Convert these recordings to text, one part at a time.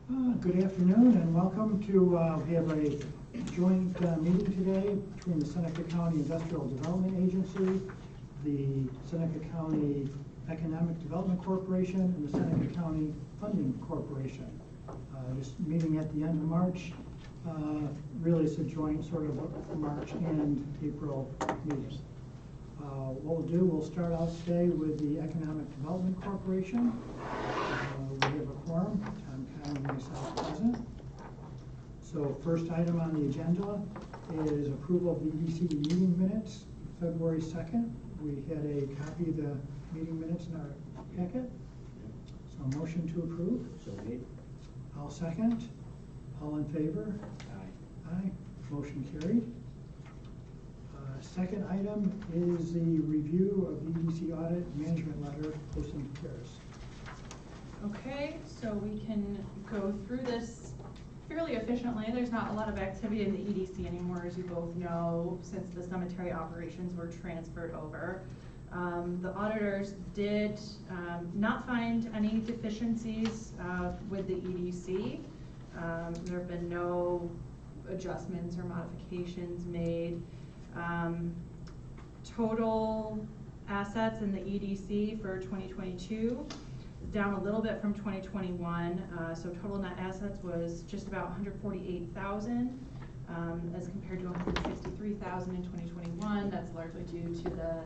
Good afternoon and welcome to, we have a joint meeting today between the Seneca County Industrial Development Agency, the Seneca County Economic Development Corporation, and the Seneca County Funding Corporation. This meeting at the end of March, really it's a joint sort of March and April meetings. What we'll do, we'll start out today with the Economic Development Corporation. We have a quorum, Tom Kyle and myself present. So first item on the agenda is approval of the EDC meeting minutes, February 2nd. We had a copy of the meeting minutes in our packet. So a motion to approve. So made. I'll second. All in favor? Aye. Aye. Motion carried. Second item is the review of the EDC audit management letter posting compares. Okay, so we can go through this fairly efficiently. There's not a lot of activity in the EDC anymore, as you both know, since the cemetery operations were transferred over. The auditors did not find any deficiencies with the EDC. There have been no adjustments or modifications made. Total assets in the EDC for 2022 down a little bit from 2021. So total net assets was just about 148,000 as compared to 163,000 in 2021. That's largely due to the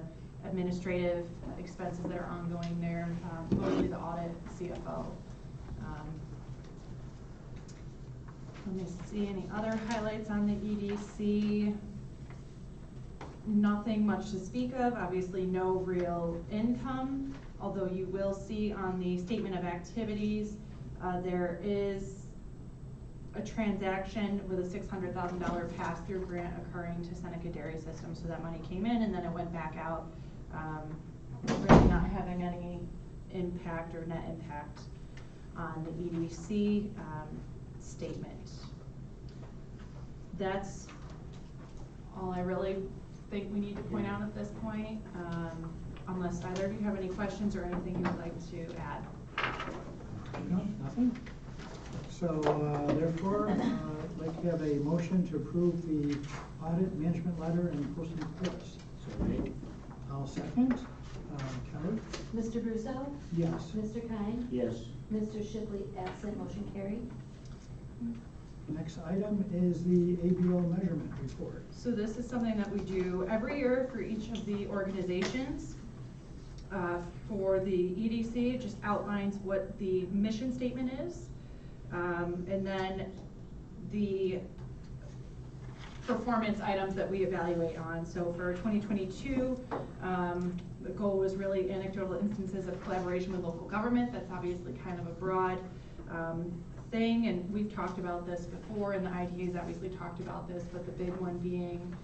administrative expenses that are ongoing there, mostly the audit, CFO. Let me see any other highlights on the EDC. Nothing much to speak of, obviously no real income, although you will see on the statement of activities, there is a transaction with a $600,000 pass-through grant occurring to Seneca Dairy System, so that money came in and then it went back out, really not having any impact or net impact on the EDC statement. That's all I really think we need to point out at this point, unless either of you have any questions or anything you would like to add. No, nothing. So therefore, I'd like to have a motion to approve the audit management letter and posting reports. So made. I'll second. Kelly? Mr. Russo? Yes. Mr. Kine? Yes. Mr. Shipley, absent, motion carried. Next item is the ABO measurement report. So this is something that we do every year for each of the organizations. For the EDC, it just outlines what the mission statement is, and then the performance items that we evaluate on. So for 2022, the goal was really anecdotal instances of collaboration with local government. That's obviously kind of a broad thing, and we've talked about this before, and the IDA's obviously talked about this, but the big one being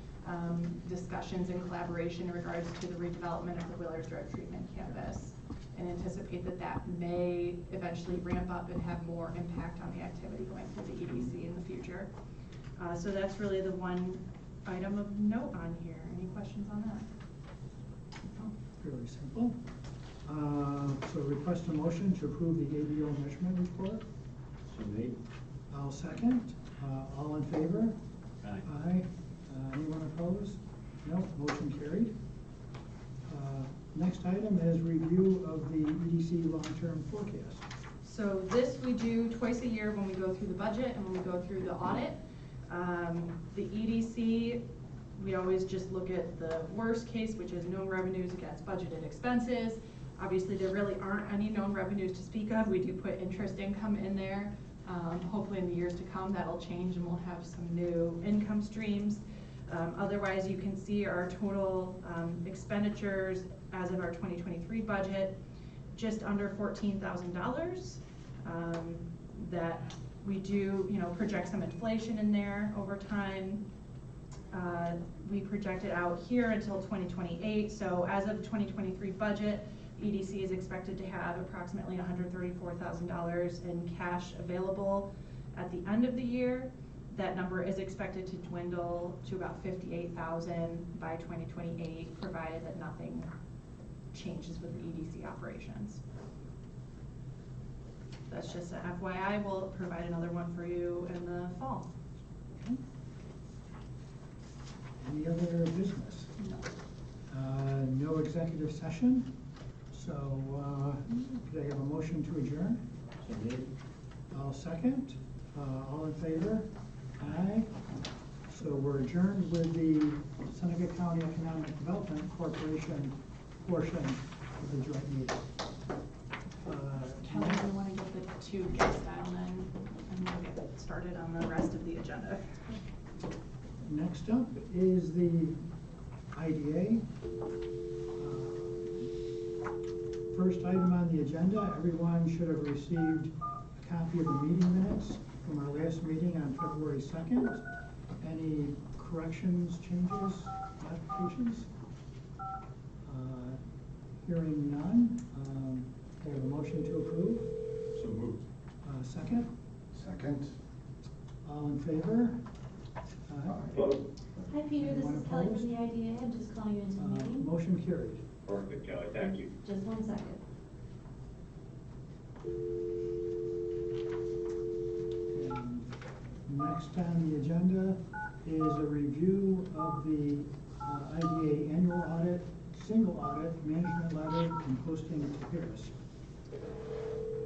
discussions and collaboration in regards to the redevelopment of the Willard drug treatment campus, and anticipate that that may eventually ramp up and have more impact on the activity going through the EDC in the future. So that's really the one item of note on here. Any questions on that? Oh, fairly simple. So request a motion to approve the ABO measurement report. So made. I'll second. All in favor? Aye. Aye. Anyone opposed? No. Motion carried. Next item is review of the EDC long-term forecast. So this we do twice a year when we go through the budget and when we go through the audit. The EDC, we always just look at the worst case, which is known revenues against budgeted expenses. Obviously, there really aren't any known revenues to speak of. We do put interest income in there. Hopefully in the years to come, that'll change and we'll have some new income streams. Otherwise, you can see our total expenditures as of our 2023 budget, just under $14,000. That we do, project some inflation in there over time. We project it out here until 2028. So as of the 2023 budget, EDC is expected to have approximately $134,000 in cash available at the end of the year. That number is expected to dwindle to about $58,000 by 2028, provided that nothing changes with the EDC operations. That's just a FYI. We'll provide another one for you in the fall. Okay. Any other business? No. No executive session, so could I have a motion to adjourn? So made. I'll second. All in favor? Aye. So we're adjourned with the Seneca County Economic Development Corporation portion of the joint meeting. Kelly, we want to get the two guests dialed in, and we'll get started on the rest of the agenda. Next up is the IDA. First item on the agenda, everyone should have received a copy of the meeting minutes from our last meeting on February 2nd. Any corrections, changes, modifications? Hearing none, I have a motion to approve. So moved. Second? Second. All in favor? Aye. Hi, Peter, this Anyone is Kelly opposed? from the IDA. I'm just calling you into the meeting. Motion carried. Perfect, Kelly, thank you. Just 1 second. And next on the agenda is a review of the IDA annual audit, single audit, management letter, and posting to Paris.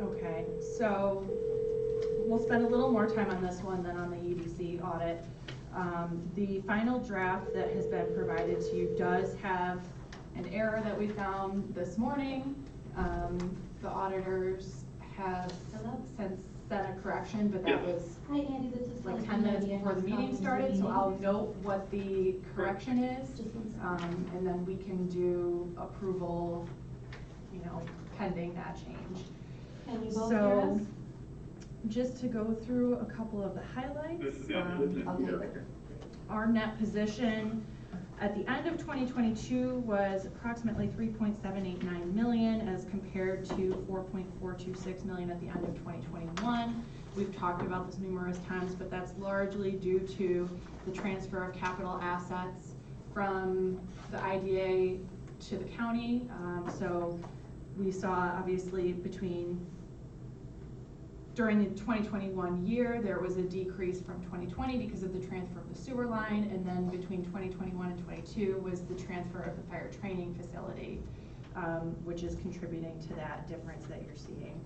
Okay, so we'll spend a little more time on this one than on the EDC audit. The final draft that has been provided to you does have an error that we found this morning. The auditors have since sent a correction, but that was Hi, Andy, this is Kelly like from 10 the minutes IDA. before the I'm just meeting calling started, into so the I'll meeting. note what the correction is. Just 1 second. And then we can do approval, you know, pending that change. Can you both hear So, us? just to go through a couple of the highlights. Okay. Our net position at the end of 2022 was approximately 3.789 million as compared to 4.426 million at the end of 2021. We've talked about this numerous times, but that's largely due to the transfer of capital assets from the IDA to the county. So we saw obviously during the 2021 year, there was a decrease from 2020 because of the transfer of the sewer line, and then between 2021 and 22 was the transfer of the fire training facility, which is contributing to that difference that you're seeing.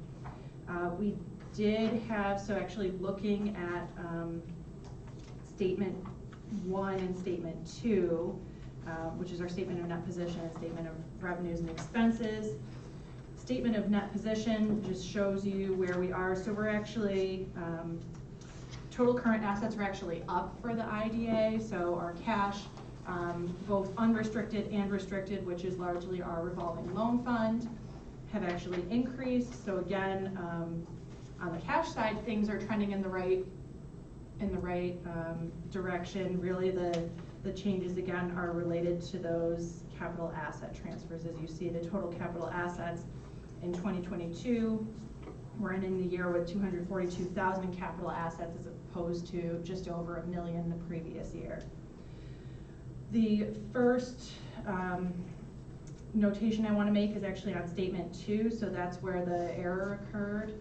We did have, so actually looking at statement 1 and statement 2, which is our statement of net position and statement of revenues and expenses. Statement of net position just shows you where we are. So we're actually, total current assets are actually up for the IDA. So our cash, both unrestricted and restricted, which is largely our revolving loan fund, have actually increased. So again, on the cash side, things are trending in the right direction. Really the changes again are related to those capital asset transfers. As you see, the total capital assets in 2022, we're ending the year with 242,000 in capital assets as opposed to just over $1 million the previous year. The first notation I want to make is actually on statement 2, so that's where the error occurred.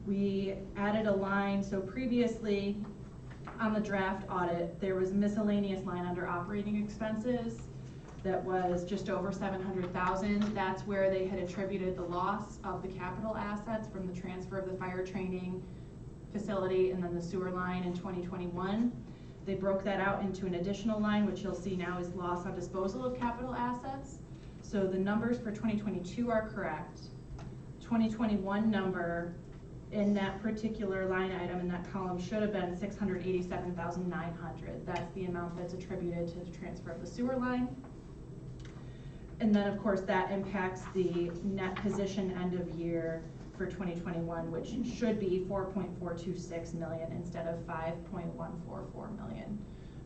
We added a line, so previously on the draft audit, there was a miscellaneous line under operating expenses that was just over 700,000. That's where they had attributed the loss of the capital assets from the transfer of the fire training facility and then the sewer line in 2021. They broke that out into an additional line, which you'll see now is loss on disposal of capital assets. So the numbers for 2022 are correct. 2021 number in that particular line item in that column should have been 687,900. That's the amount that's attributed to the transfer of the sewer line. And then of course that impacts the net position end of year for 2021, which should be 4.426 million instead of 5.144 million.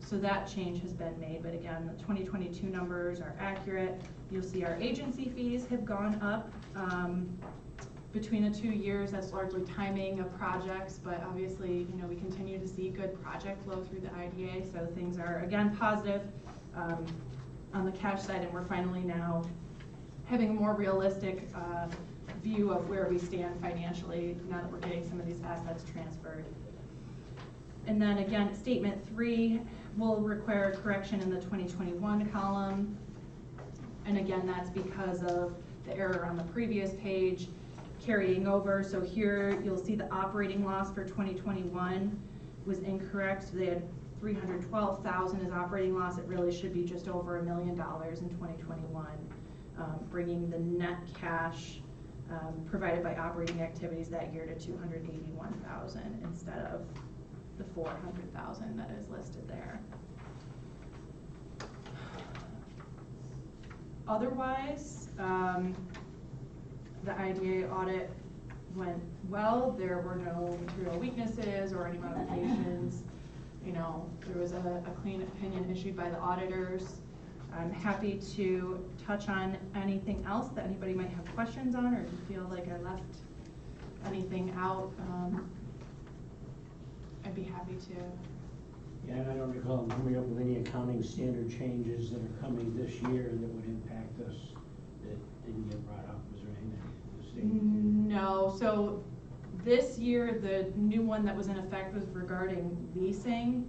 So that change has been made, but again, the 2022 numbers are accurate. You'll see our agency fees have gone up between the 2 years. That's largely timing of projects, but obviously, you know, we continue to see good project flow through the IDA, so things are again positive on the cash side, and we're finally now having a more realistic view of where we stand financially now that we're getting some of these assets transferred. And then again, statement 3 will require a correction in the 2021 column. And again, that's because of the error on the previous page carrying over. So here you'll see the operating loss for 2021 was incorrect. So they had 312,000 as operating loss. It really should be just over $1 million in 2021, bringing the net cash provided by operating activities that year to 281,000 instead of the 400,000 that is listed there. Otherwise, the IDA audit went well. There were no material weaknesses or any modifications. You know, there was a clean opinion issued by the auditors. I'm happy to touch on anything else that anybody might have questions on, or if you feel like I left anything out, I'd be happy to. Yeah, and I don't recall coming up with any accounting standard changes that are coming this year that would impact us that didn't get brought up. Was there anything? No, so this year, the new one that was in effect was regarding leasing.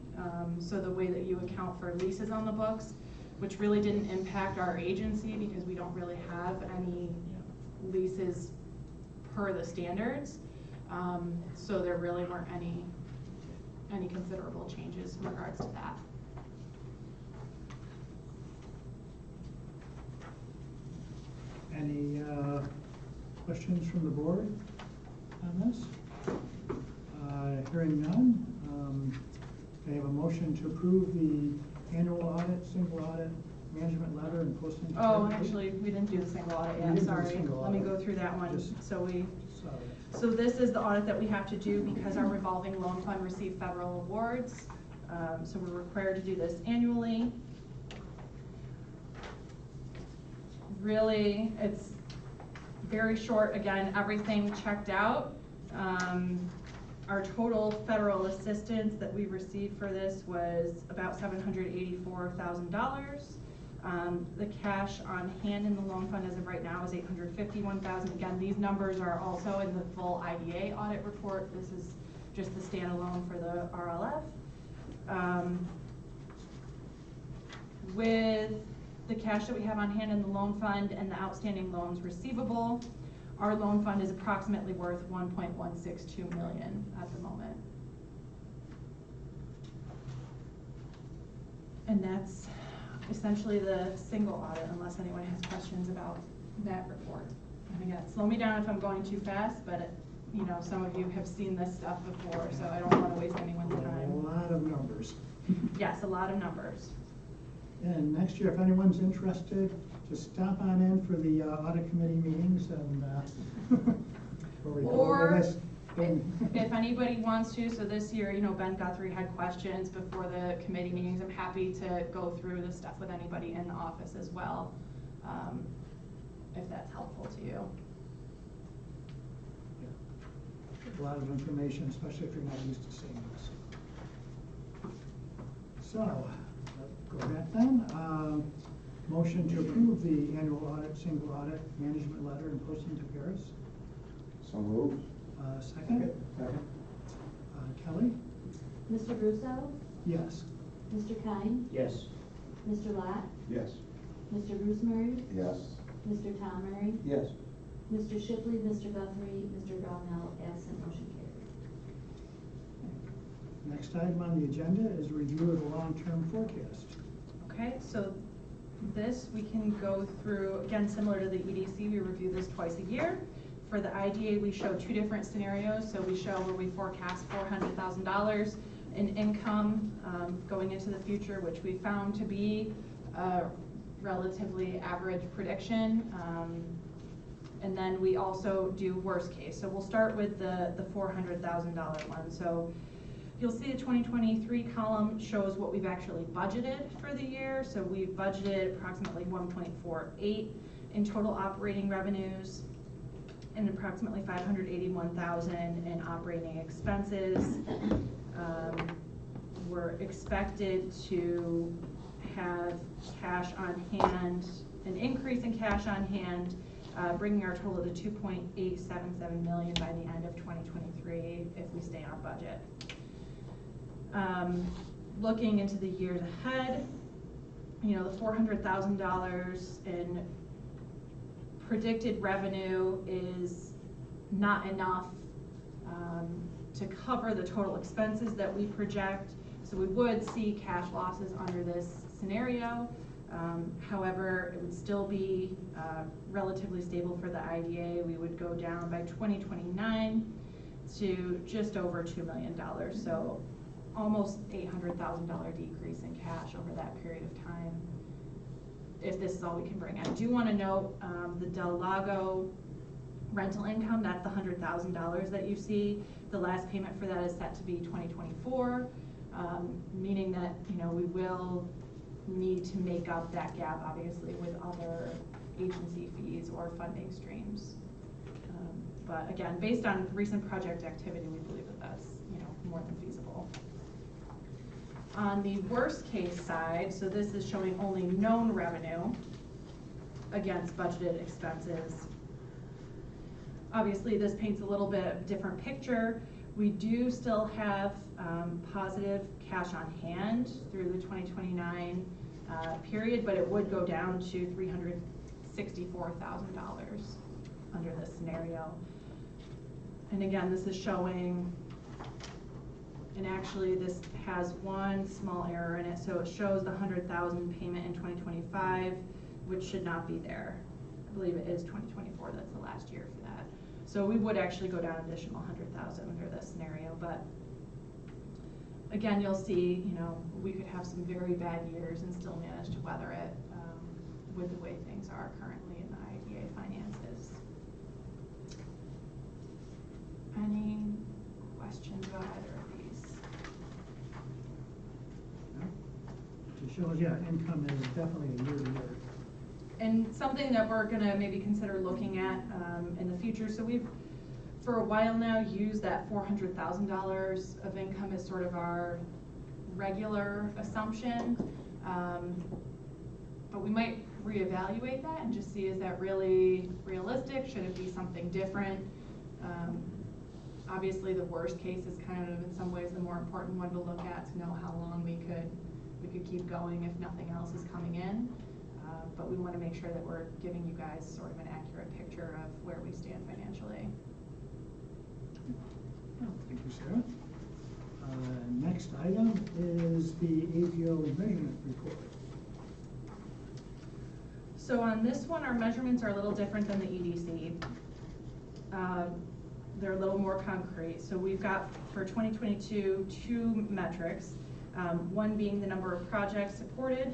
So the way that you account for leases on the books, which really didn't impact our agency because we don't really have any leases per the standards. So there really weren't any considerable changes in regards to that. Any questions from the board on this? Hearing none, I have a motion to approve the annual audit, single audit, management letter, and posting. Oh, actually, we didn't do the single audit We yet, didn't do the sorry. single Let me audit. go through that one. Just- So this is the audit that we have to do because our revolving loan fund received federal awards. So we're required to do this annually. Really, it's very short. Again, everything checked out. Our total federal assistance that we received for this was about $784,000. The cash on hand in the loan fund as of right now is $851,000. Again, these numbers are also in the full IDA audit report. This is just the standalone for the RLF. With the cash that we have on hand in the loan fund and the outstanding loans receivable, our loan fund is approximately worth $1.162 million at the moment. And that's essentially the single audit, unless anyone has questions about that report. And again, slow me down if I'm going too fast, but you know, some of you have seen this stuff before, so I don't want to waste anyone's A time. lot of numbers. Yes, a lot of numbers. And next year, if anyone's interested, just stop on in for the audit committee meetings and where we go over Or this. if anybody wants to, so this year, you know, Ben Guthrie had questions before the committee meetings. I'm happy to go through the stuff with anybody in the office as well, if that's helpful to you. A lot of information, especially if you're not used to seeing this. So, go back then. Motion to approve the annual audit, single audit, management letter, and posting to Paris. So moved. Second? Second. Kelly? Mr. Russo? Yes. Mr. Kine? Yes. Mr. Lott? Yes. Mr. Bruce Murray? Yes. Mr. Tom Murray? Yes. Mr. Shipley, Mr. Guthrie, Mr. Brownell, absent, motion carried. Next item on the agenda is review of the long-term forecast. Okay, so this we can go through, again, similar to the EDC, we review this twice a year. For the IDA, we show two different scenarios. So we show where we forecast $400,000 in income going into the future, which we found to be a relatively average prediction. And then we also do worst case. So we'll start with the $400,000 one. So you'll see the 2023 column shows what we've actually budgeted for the year. So we've budgeted approximately 1.48 in total operating revenues and approximately 581,000 in operating expenses. We're expected to have cash on hand, an increase in cash on hand bringing our total to 2.877 million by the end of 2023 if we stay on budget. Looking into the years ahead, you know, the $400,000 in predicted revenue is not enough to cover the total expenses that we project. So we would see cash losses under this scenario. However, it would still be relatively stable for the IDA. We would go down by 2029 to just over $2 million. So almost $800,000 decrease in cash over that period of time, if this is all we can bring. I do want to note the Del Lago rental income, that's the $100,000 that you see. The last payment for that is set to be 2024, meaning that, you know, we will need to make up that gap, obviously, with other agency fees or funding streams. But again, based on recent project activity, we believe that that's, you know, more than feasible. On the worst case side, so this is showing only known revenue against budgeted expenses. Obviously, this paints a little bit different picture. We do still have positive cash on hand through the 2029 period, but it would go down to $364,000 under this scenario. And again, this is showing, and actually this has one small error in it, so it shows the $100,000 payment in 2025, which should not be there. I believe it is 2024, that's the last year for that. So we would actually go down an additional $100,000 under this scenario, but again, you'll see, you know, we could have some very bad years and still manage to weather it with the way things are currently in the IDA finances. Any questions about either of these? It shows, yeah, income is definitely a year to year. And something that we're gonna maybe consider looking at in the future. So we've, for a while now, used that $400,000 of income as sort of our regular assumption. But we might reevaluate that and just see, is that really realistic? Should it be something different? Obviously, the worst case is kind of, in some ways, the more important one to look at, to know how long we could keep going if nothing else is coming in. But we want to make sure that we're giving you guys sort of an accurate picture of where we stand financially. Oh, thank you, Sarah. Next item is the ABO Measurement Report. So on this one, our measurements are a little different than the EDC. They're a little more concrete. So we've got, for 2022, two metrics. One being the number of projects supported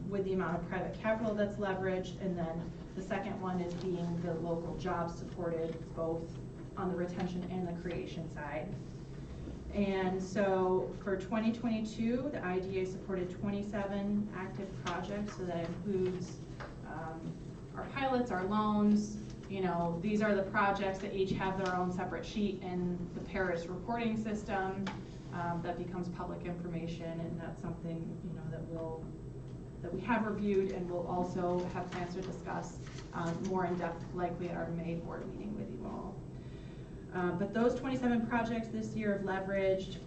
with the amount of private capital that's leveraged, and then the second one is being the local jobs supported, both on the retention and the creation side. And so for 2022, the IDA supported 27 active projects, so that includes our pilots, our loans. You know, these are the projects that each have their own separate sheet in the Paris reporting system that becomes public information, and that's something, you know, that we have reviewed, and we'll also have plans to discuss more in depth, likely at our May board meeting with you all. But those 27 projects this year have leveraged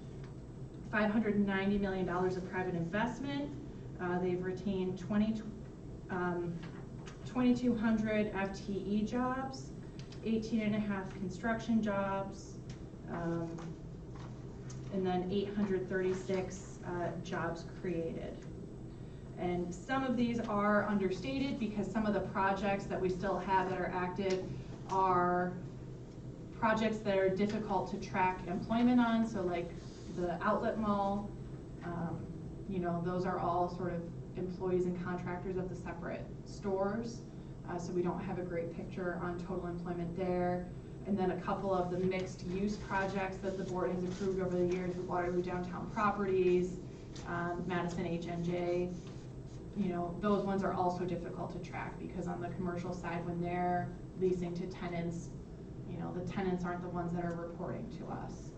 $590 million of private investment. They've retained 2,200 FTE jobs, 18.5 construction jobs, and then 836 jobs created. And some of these are understated because some of the projects that we still have that are active are projects that are difficult to track employment on. So like the outlet mall, you know, those are all sort of employees and contractors of the separate stores. So we don't have a great picture on total employment there. And then a couple of the mixed use projects that the board has approved over the years, with Waterloo Downtown Properties, Madison HNJ, you know, those ones are also difficult to track because on the commercial side, when they're leasing to tenants, you know, the tenants aren't the ones that are reporting to us.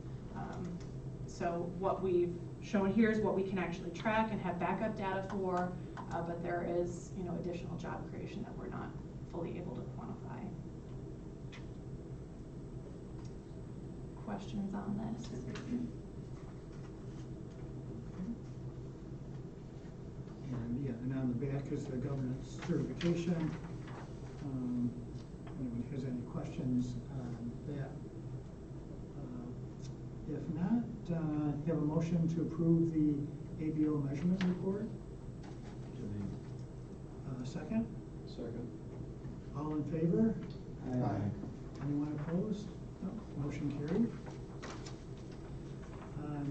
So what we've shown here is what we can actually track and have backup data for, but there is, you know, additional job creation that we're not fully able to quantify. Questions on this? And yeah, and on the back is the governance certification. Anyone has any questions on that? If not, have a motion to approve the ABO measurement report. Second? Second. All in favor? Aye. Anyone opposed? No, motion carried.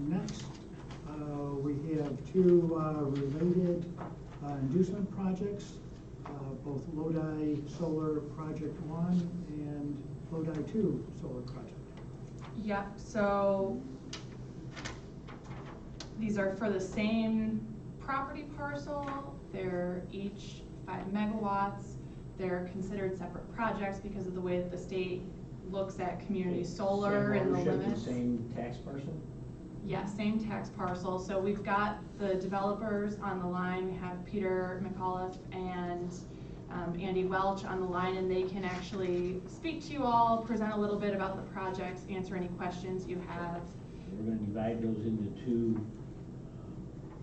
Next, we have two related inducement projects, both Lodi Solar Project 1 and Lodi 2 Solar Project. Yep, so these are for the same property parcel. They're each 5 megawatts. They're considered separate projects because of the way that the state looks at community solar and the Same ownership limits. and same tax parcel? Yeah, same tax parcel. So we've got the developers on the line. We have Peter McAuliffe and Andy Welch on the line, and they can actually speak to you all, present a little bit about the projects, answer any questions you have. We're gonna divide those into two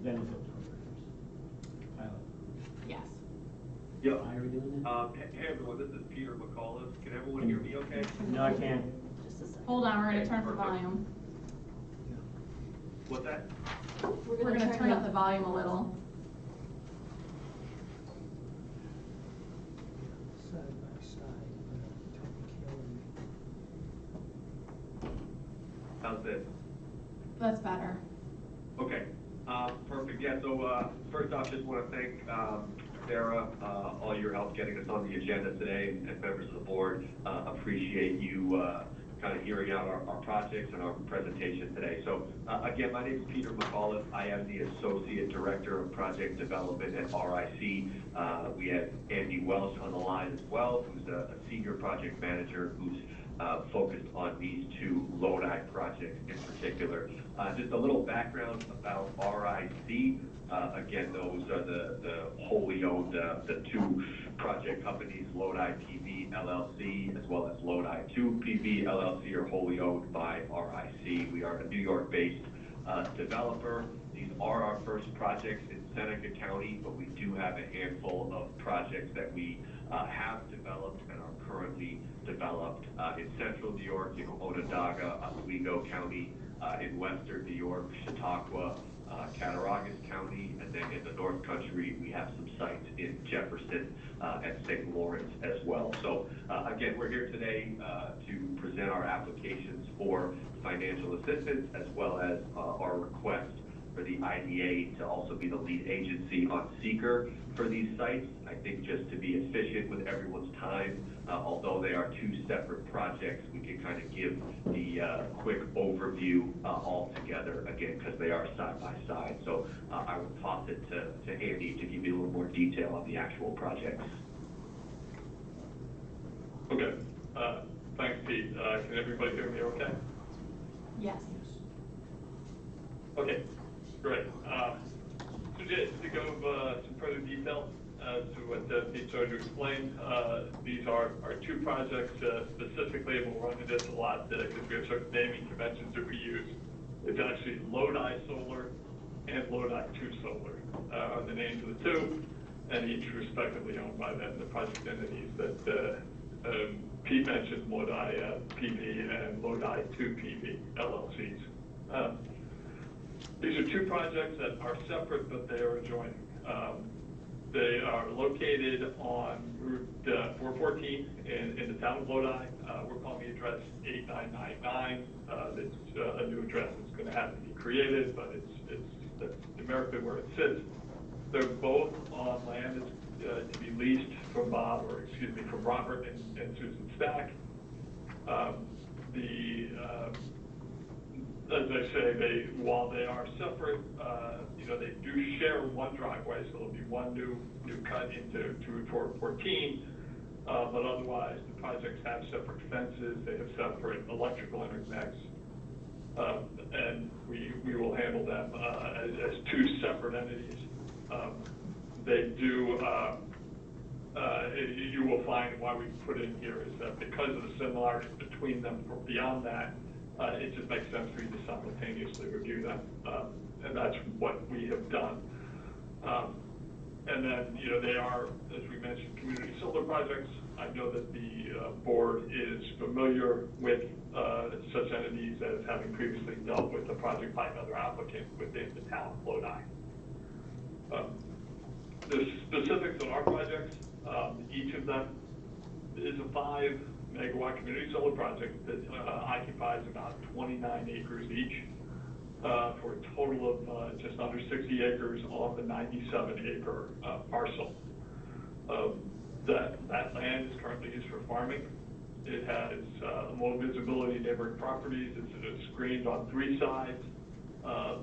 benefit programs. Pilot. Yes. Yep. Why are we doing that? Hey everyone, this is Peter McAuliffe. Can everyone hear me okay? No, I can't. Just a second. Hold on, we're gonna Okay, turn up the perfect. volume. What's that? We're gonna turn up the volume a little. Side by side, How's this? That's better. Okay, perfect. Yeah, so first off, just want to thank Sarah, all your help getting us on the agenda today, and members of the board. Appreciate you kind of hearing out our projects and our presentation today. So again, my name is Peter McAuliffe. I am the Associate Director of Project Development at RIC. We have Andy Welch on the line as well, who's a Senior Project Manager who's focused on these two Lodi projects in particular. Just a little background about RIC. Again, those are the wholly owned, the two project companies, Lodi PV LLC, as well as Lodi 2 PV LLC, are wholly owned by RIC. We are a New York-based developer. These are our first projects in Seneca County, but we do have a handful of projects that we have developed and are currently developed in central New York, Onondaga, Oswego County, in western New York, Chautauqua, Cattaraugus County, and then in the North Country, we have some sites in Jefferson and St. Lawrence as well. So again, we're here today to present our applications for financial assistance, as well as our request for the IDA to also be the lead agency on seeker for these sites. I think just to be efficient with everyone's time, although they are two separate projects, we can kind of give the quick overview all together, again, because they are side by side. So I will toss it to Andy to give you a little more detail on the actual projects. Okay, thanks, Pete. Can everybody hear me okay? Yes. Okay, great. So just to go some further detail as to what Pete started to explain, these are two projects specifically, and we'll run into this a lot because we have certain naming conventions that we use. It's actually Lodi Solar and Lodi 2 Solar are the names of the two, and each respectively owned by the project entities that Pete mentioned, Lodi PV and Lodi 2 PV LLCs. These are two projects that are separate, but they are adjoining. They are located on Route 414 in the town of Lodi. We're calling the address 8999. It's a new address that's going to have to be created, but that's numerically where it sits. They're both on land that's to be leased from from Robert and Susan Stack. As I say, while they are separate, they do share one driveway, so there'll be one new cut into Route 414. But otherwise, the projects have separate fences. They have separate electrical interconnects, and we will handle them as two separate entities. They do you will find why we put in here is that because of the similarities between them, beyond that, it just makes sense for you to simultaneously review them. And that's what we have done. And then, they are, as we mentioned, community solar projects. I know that the board is familiar with such entities as having previously dealt with a project by another applicant within the town of Lodi. The specifics on our projects, each of them is a 5 megawatt community solar project that occupies about 29 acres each for a total of just under 60 acres on the 97 acre parcel. That land is currently used for farming. It has low visibility neighboring properties. It's screened on 3 sides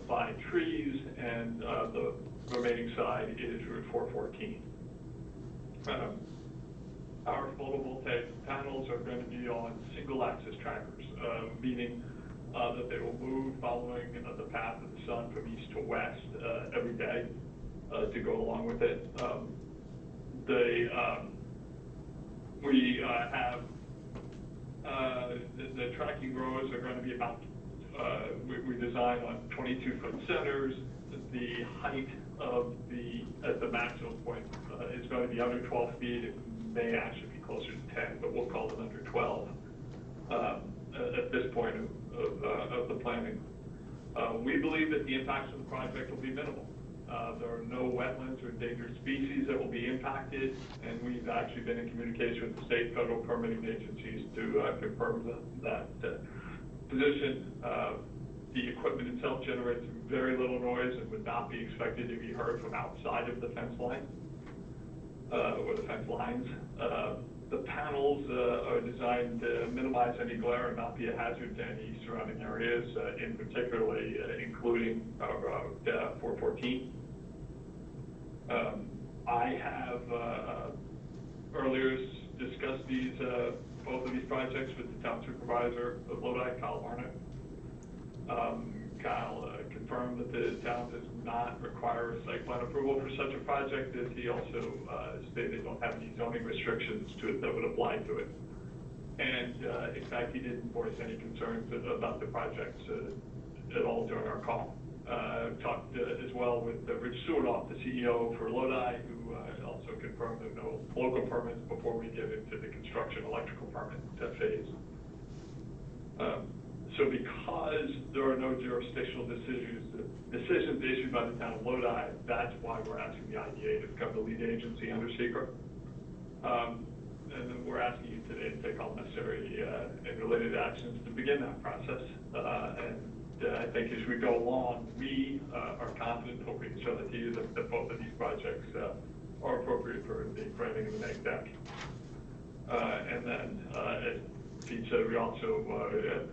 by trees, and the remaining side is Route 414. Our photovoltaic panels are going to be on single axis trackers, meaning that they will move following the path of the sun from east to west every day to go along with it. We have the tracking rows are going to be about, we designed on 22-foot centers. The height of at the maximum point is going to be under 12 feet. It may actually be closer to 10, but we'll call it under 12 at this point of the planning. We believe that the impacts of the project will be minimal. There are no wetlands or endangered species that will be impacted, and we've actually been in communication with the state and federal permitting agencies to confirm that position. The equipment itself generates very little noise and would not be expected to be heard from outside of the fence line or the fence lines. The panels are designed to minimize any glare and not be a hazard to any surrounding areas, in particularly including Route 414. I have earlier discussed both of these projects with the town supervisor of Lodi, Kyle Barnett. Kyle confirmed that the town does not require a site plan approval for such a project, as he also stated they don't have any zoning restrictions to it that would apply to it. And in fact, he didn't voice any concerns about the project at all during our call. Talked as well with Rich Sewernoff, the CEO for Lodi, who also confirmed there are no local permits before we get into the construction electrical permit phase. So because there are no jurisdictional decisions issued by the town of Lodi, that's why we're asking the IDA to become the lead agency under SECRA. And then we're asking you today to take all necessary and related actions to begin that process. I think as we go along, we are confident, hope we can show that to you, that both of these projects are appropriate for the granting of an egg deck. And then, as Pete said, we also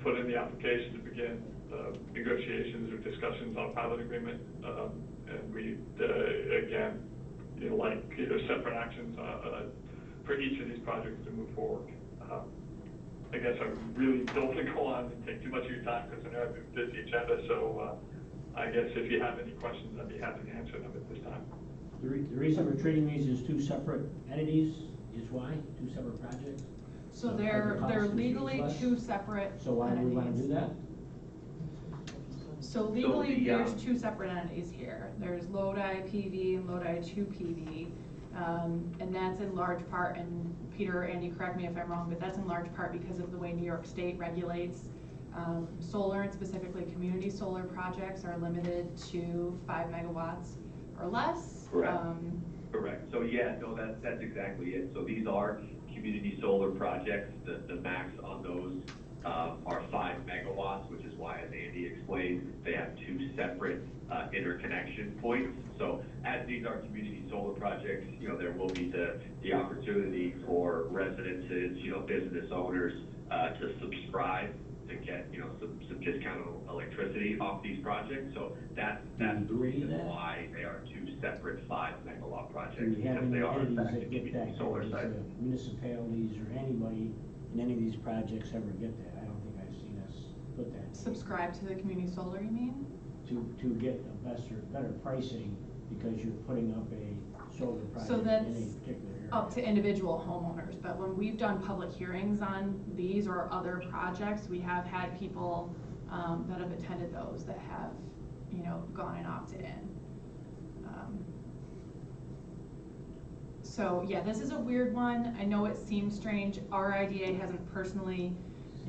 put in the application to begin negotiations or discussions on pilot agreement. And we, again, separate actions for each of these projects to move forward. I guess I really don't want to go on and take too much of your time because I know I have a busy agenda. So I guess if you have any questions, I'd be happy to answer them at this time. The reason we're treating these as 2 separate entities is why? 2 separate projects? So they're legally 2 separate entities. So why do we want to do that? So legally, there's 2 separate entities here. There's Lodi PV and Lodi 2 PV. And that's in large part, and Peter, Andy, correct me if I'm wrong, but that's in large part because of the way New York State regulates solar, and specifically community solar projects are limited to 5 megawatts or less. Correct. Correct. So yeah, no, that's exactly it. So these are community solar projects. The max on those are 5 megawatts, which is why, as Andy explained, they have 2 separate interconnection points. So as these are community solar projects, there will be the opportunity for residences, business owners to subscribe to get, some discounted electricity off these projects. So that's the reason why they are 2 separate 5 megawatt projects. Do we have any entities that get that? Solar Does site. Municipalities or anybody in any of these projects ever get that? I don't think I've seen us put that. Subscribe to the community solar, you mean? To get a better pricing because you're putting up a solar project So in that's a particular area. up to individual homeowners, but when we've done public hearings on these or other projects, we have had people that have attended those that have, you know, gone and opted in. So yeah, this is a weird one. I know it seems strange. Our IDA hasn't personally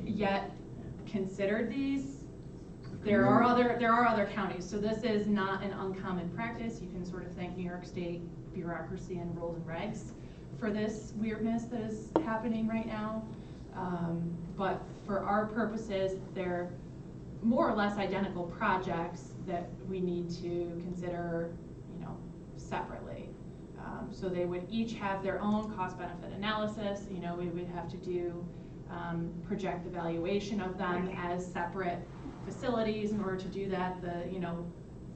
yet considered these. There are other counties, so this is not an uncommon practice. You can sort of thank New York State bureaucracy and rules and regs for this weirdness that is happening right now. But for our purposes, they're more or less identical projects that we need to consider, you know, separately. So they would each have their own cost-benefit analysis. You know, we would have to do project evaluation of them as separate facilities. In order to do that, the, you know,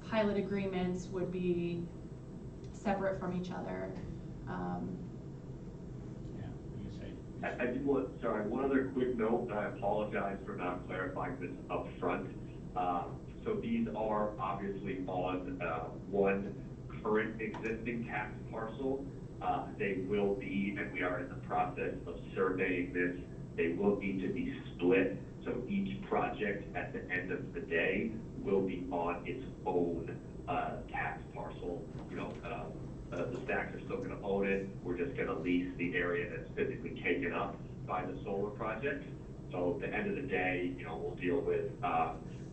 pilot agreements would be separate from each other. I do want, sorry, one other quick note, and I apologize for not clarifying this up front. So these are obviously on one current existing tax parcel. They will be, and we are in the process of surveying this, they will need to be split. So each project at the end of the day will be on its own tax parcel. You know, the stacks are still going to own it. We're just going to lease the area that's physically taken up by the solar project. So at the end of the day, you know, we'll deal with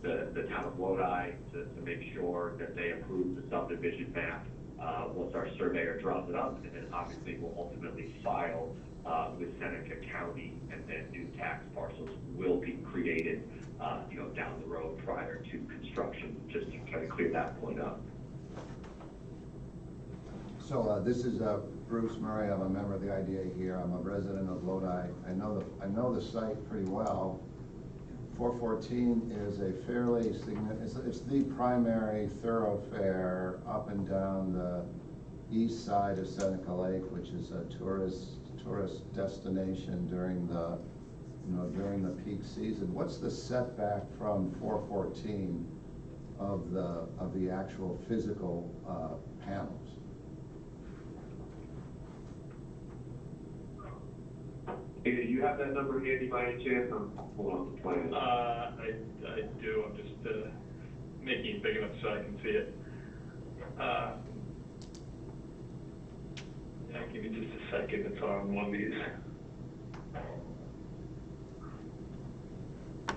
the town of Lodi to make sure that they approve the subdivision map once our surveyor draws it up, and then obviously we'll ultimately file with Seneca County, and then new tax parcels will be created, you know, down the road prior to construction, just to kind of clear that point up. So this is Bruce Murray. I'm a member of the IDA here. I'm a resident of Lodi. I know the site pretty well. 414 is a fairly significant, it's the primary thoroughfare up and down the east side of Seneca Lake, which is a tourist destination during the, you know, during the peak season. What's the setback from 414 of the actual physical panels? Hey, do you have that number handy by any chance? I'm pulling up the plan. I do. I'm just making it big enough so I can see it. Yeah, give me just a second. It's on one of these.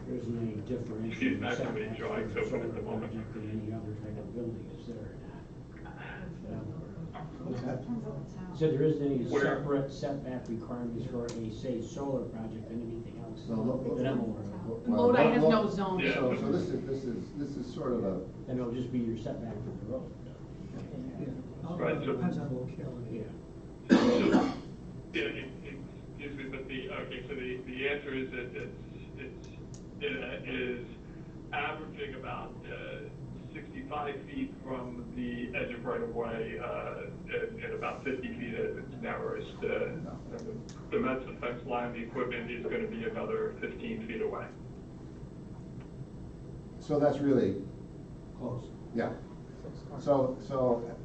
There isn't any differential Excuse me, I have too many setback drawings for a open at solar the moment. project than any other type of building, is there or not? What's that? So there isn't any Where? separate setback requirements for a, say, solar project than anything else So look- that I'm aware of? Well, Lodi has look- no zone. Yeah. So this is sort of a, Then it'll just be your setback from the road. Right, so- Depends on locality. Yeah. So, yeah, excuse me, but okay, so the answer is that it is averaging about 65 feet from the edge of right of way, and about 50 feet at its narrowest. The Metson fence line, the equipment is going to be another 15 feet away. so that's really close. Yeah. So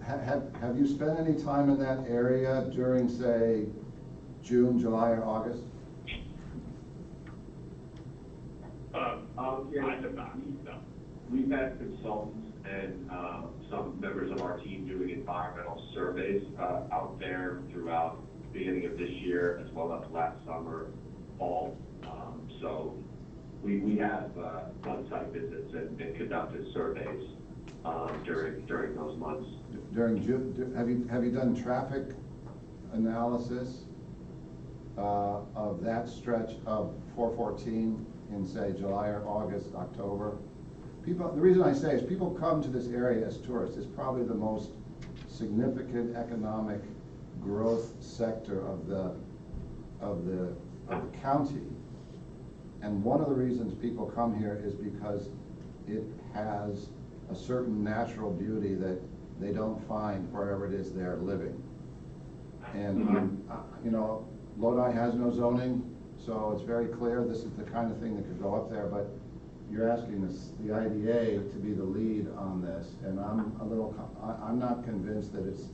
have you spent any time in that area during, say, June, July, or August? Yeah, I have not, no. We've had consultants and some members of our team doing environmental surveys out there throughout the beginning of this year, as well as last summer, fall. So we have done site visits and conducted surveys during those months. During June, have you done traffic analysis of that stretch of 414 in, say, July or August, October? People, the reason I say is people come to this area as tourists. It's probably the most significant economic growth sector of the county. And one of the reasons people come here is because it has a certain natural beauty that they don't find wherever it is they're living. And, you know, Lodi has no zoning, so it's very clear this is the kind of thing that could go up there, but you're asking the IDA to be the lead on this, and I'm not convinced that it's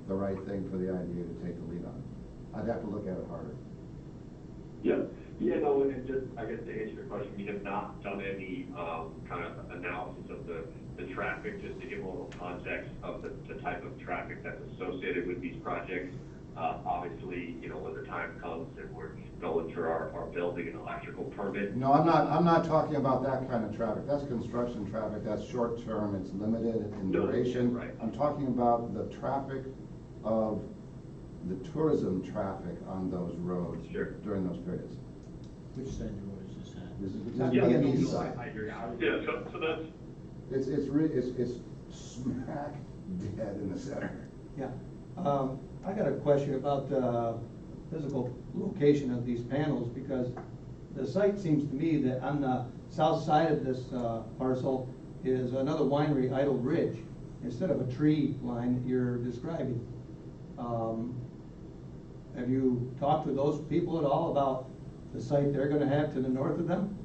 the right thing for the IDA to take the lead on. I'd have to look at it harder. Yeah, no, and just, I guess to answer your question, we have not done any kind of analysis of the traffic, just to give a little context of the type of traffic that's associated with these projects. Obviously, you know, when the time comes and we're going through our building and electrical permit. No, I'm not talking about that kind of traffic. That's construction traffic, that's short term, it's limited in duration. Right. I'm talking about the traffic of the tourism traffic on those roads. Sure. During those periods. Which side of the road is this at? This is Yeah, the east side. I hear you. Yeah, so that's, It's smack dead in the center. Yeah, I got a question about the physical location of these panels, because the site seems to me that on the south side of this parcel is another winery, Idle Ridge, instead of a tree line that you're describing. Have you talked with those people at all about the site they're gonna have to the north of them?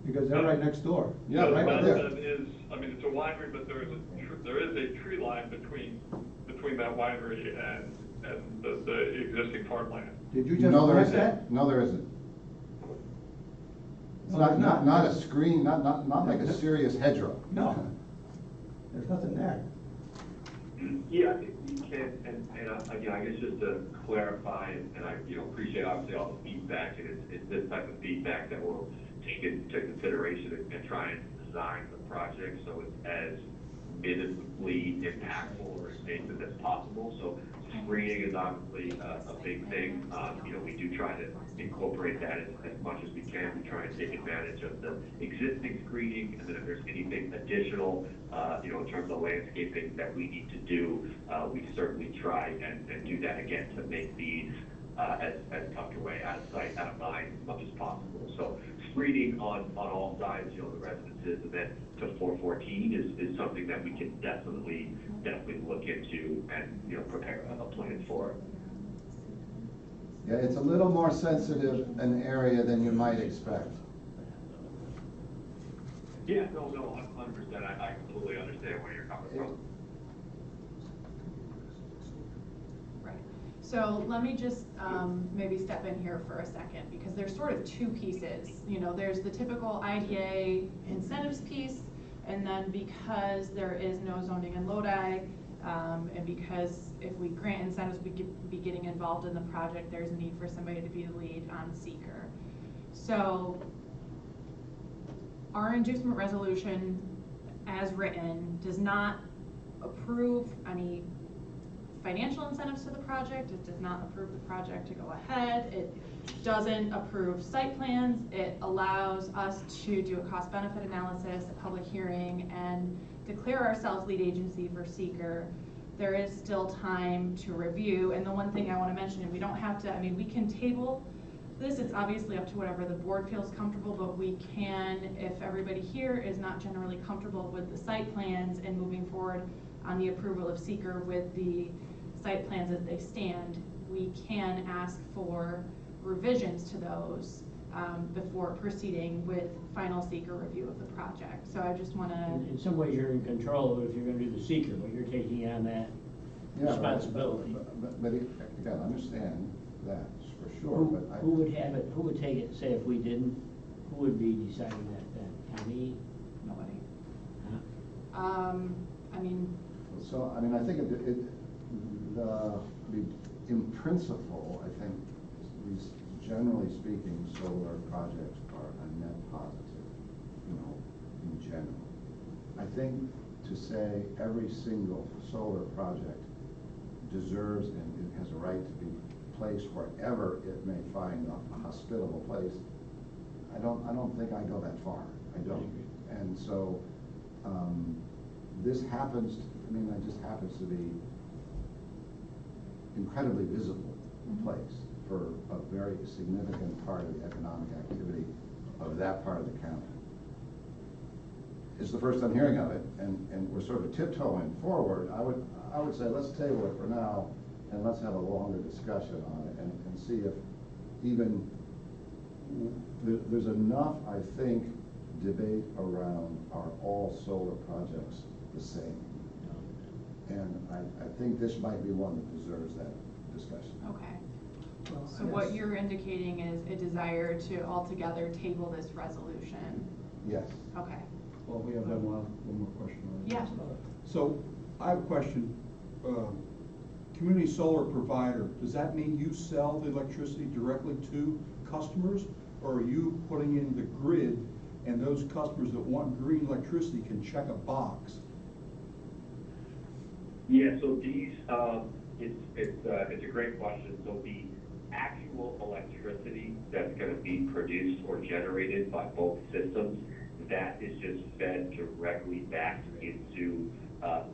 Because they're right next door. Yeah, so right that there. is, I mean, it's a winery, but there is a tree line between that winery and the existing farmland. Did you just No, there correct isn't. that? No, there isn't. It's No, there's not a screen, not like a serious hedgerow. No, there's nothing there. Yeah, I think we can, and again, I guess just to clarify, and I, you know, appreciate obviously all the feedback, and it's this type of feedback that we'll take into consideration and try and design the project so it's as minimally impactful or invasive as possible. So screening is obviously a big thing. You know, we do try to incorporate that as much as we can. We try and take advantage of the existing screening, and then if there's anything additional, you know, in terms of landscaping that we need to do, we certainly try and do that again to make these as tucked away out of sight, out of mind as much as possible. So screening on all sides, you know, the residences, and then to 414 is something that we can definitely look into and, you know, prepare a plan for. Yeah, it's a little more sensitive an area than you might expect. Yeah, no, 100%. I completely understand where you're coming from. Right. So let me just maybe step in here for a second, because there's sort of two pieces. You know, there's the typical IDA incentives piece, and then because there is no zoning in Lodi, and because if we grant incentives, we could be getting involved in the project, there's a need for somebody to be the lead on seeker. So our inducement resolution, as written, does not approve any financial incentives to the project. It does not approve the project to go ahead. It doesn't approve site plans. It allows us to do a cost benefit analysis, a public hearing, and declare ourselves lead agency for seeker. There is still time to review, and the one thing I want to mention, and we don't have to, I mean, we can table this. It's obviously up to whatever the board feels comfortable, but we can, if everybody here is not generally comfortable with the site plans and moving forward on the approval of seeker with the site plans as they stand, we can ask for revisions to those before proceeding with final seeker review of the project. So I just want to... In some ways, you're in control of it if you're gonna do the seeker, but you're taking on that responsibility. But again, I understand that for sure, Who, but who would have it, who would take it, say if we didn't, who would be deciding that then? County? Nobody. Huh? I mean... So, I mean, I think in principle, I think, at least generally speaking, solar projects are a net positive, you know, in general. I think to say every single solar project deserves and it has a right to be placed wherever it may find a hospitable place, I don't think I go that far. I don't. And so this happens, it just happens to be incredibly visible place for a very significant part of the economic activity of that part of the county. It's the first I'm hearing of it, and we're sort of tiptoeing forward. I would say let's table it for now, and let's have a longer discussion on it and see if even there's enough, I think, debate around are all solar projects the same? And I think this might be one that deserves that discussion. Okay. Well, So I what guess- you're indicating is a desire to altogether table this resolution? Yes. Okay. Well, we have one more question. on this. Yeah. So I have a question. Community solar provider, does that mean you sell the electricity directly to customers? Or are you putting in the grid and those customers that want green electricity can check a box? Yeah, so these, it's a great question. So the actual electricity that's gonna be produced or generated by both systems, that is just fed directly back into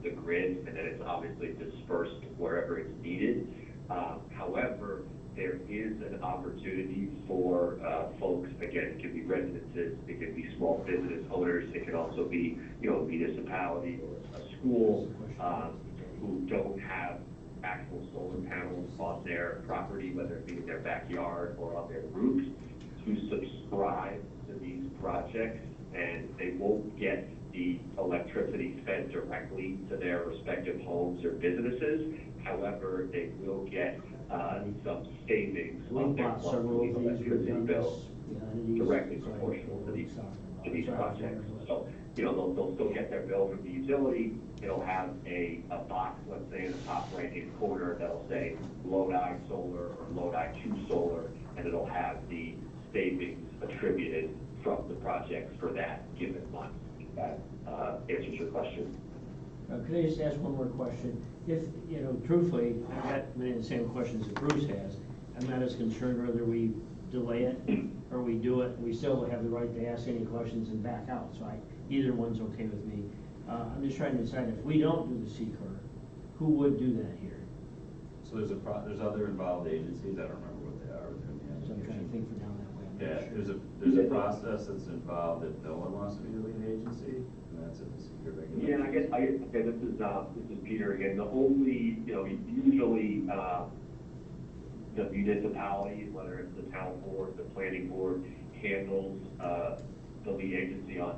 the grid, and then it's obviously dispersed wherever it's needed. However, there is an opportunity for folks, again, it could be residences, it could be small business owners, it could also be, you know, a municipality or a school, who don't have actual solar panels on their property, whether it be in their backyard or on their roofs, to subscribe to these projects, and they won't get the electricity fed directly to their respective homes or businesses. However, they will get some savings on We've their bought several monthly of these, we've electricity done bills this. directly proportional to these projects. So, you know, they'll still get their bill from the utility. It'll have a box, let's say in the top right-hand corner, that'll say Lodi Solar or Lodi 2 Solar, and it'll have the savings attributed from the projects for that given month. That answers your question. Could I just ask one more question? If, you know, truthfully, I've got many of the same questions that Bruce has. I'm not as concerned whether we delay it or we do it. We still have the right to ask any questions and back out, so either one's okay with me. I'm just trying to decide, if we don't do the seeker, who would do that here? So there's other involved agencies, I don't remember what they are within the So I'm trying to application. think for down that way. I'm not Yeah, sure. there's a process that's involved if no one wants to be the lead agency, and that's at the secret regulation. Yeah, this is Peter again. The only, you know, usually, the municipality, whether it's the town board, the planning board, handles, the lead agency on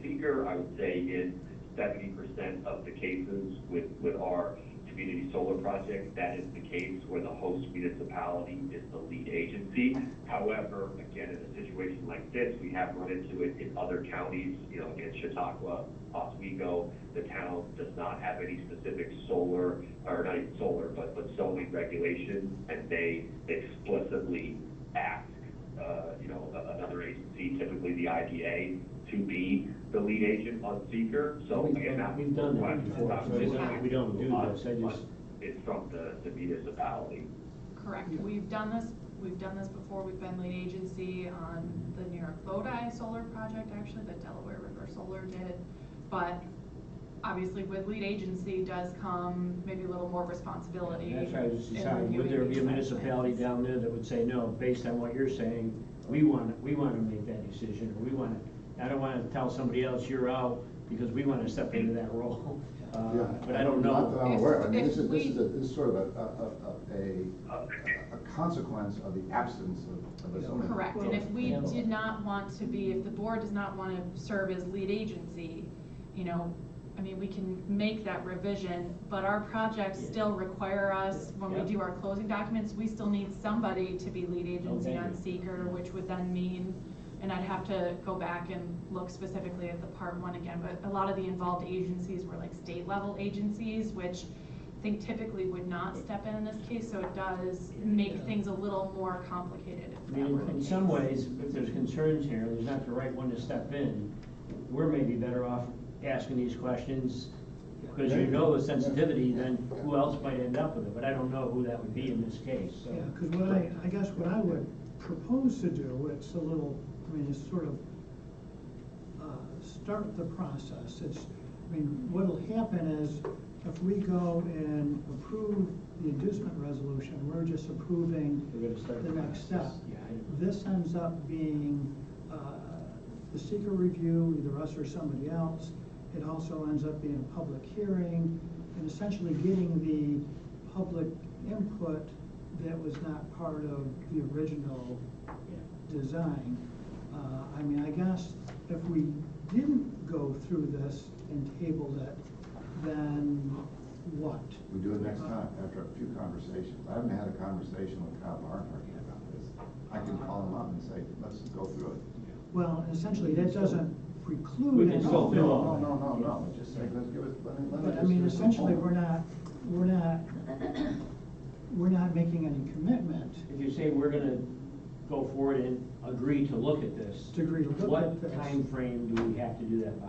seeker. I would say in 70% of the cases with our community solar project, that is the case where the host municipality is the lead agency. However, again, in a situation like this, we have run into it in other counties, you know, in Chautauqua, Oswego, the town does not have any specific solar, or not even solar, but zoning regulations, and they explicitly ask, you know, another agency, typically the IDA, to be the lead agent on seeker. So again, We've done that before, so it's not, we don't do this, it's from the municipality. Correct. We've done this before. We've been lead agency on the New York Lodi solar project, actually, that Delaware River Solar did. But obviously with lead agency does come maybe a little more responsibility. That's why I was just in deciding, would reviewing there be these a site municipality plans. down there that would say, no, based on what you're saying, we want to make that decision, or I don't want to tell somebody else you're out, because we want to step into that role. Yeah. But I don't Not that know. I'm aware of. I mean, If this we- is sort of a consequence of the absence of a zoning. Correct, and if we Yeah. did not want to be, if the board does not want to serve as lead agency, you know, I mean, we can make that revision, but our projects Yeah. still require us, when we Yeah. do our closing documents, we still need somebody to be lead agency Okay. on seeker, which would then mean, and I'd have to go back and look specifically at the part one again, but a lot of the involved agencies were like state level agencies, which I think typically would not step in this case, so it does make things a little more complicated if I that were mean, the in case. some ways, if there's concerns here, there's not the right one to step in. We're maybe better off asking these questions, because you know the sensitivity, then who else might end up with it, but I don't know who that would be in this case, so. Yeah, because I guess what I would propose to do, it's a little, I mean, it's sort of, start the process. What'll happen is, if we go and approve the inducement resolution, we're just approving We're gonna start the next step. process. Yeah, This ends up being the seeker review, either us or somebody else. It also ends up being a public hearing, and essentially getting the public input that was not part of the original design. I mean, I guess if we didn't go through this and tabled it, then what? We do it next time, after a few conversations. I haven't had a conversation with Kyle Barnhart yet about this. I can call him up and say, let's go through it. Well, essentially, that doesn't preclude. We can still fill out. No, just say, let's give us, let me But I just mean, give us some essentially, homework. we're not making any commitment If you say we're gonna go forward and agree to look at this. to agree to look at this. What time frame do we have to do that by?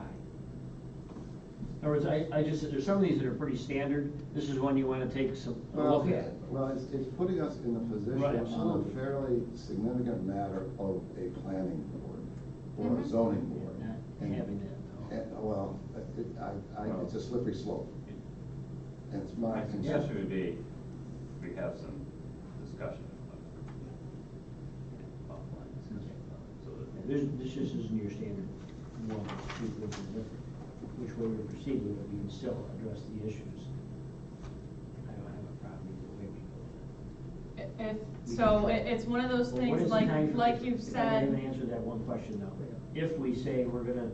In other words, I just, there's some of these that are pretty standard. This is one you wanna take a look at. Well, it's putting us in a position Right, on absolutely. a fairly significant matter of a planning board or a zoning board. Not And- having that, though. Well, it's a slippery slope. And it's my My concern. suggestion would be, we have some discussion. Offline discussion, so that. This just isn't your standard one, two, which is different. Which way we proceed with it, we can still address the issues. I don't have a problem either way we go with it. It's one of those Well, what things, is the time frame? like you've If I haven't said, answered that one question though. If we say we're gonna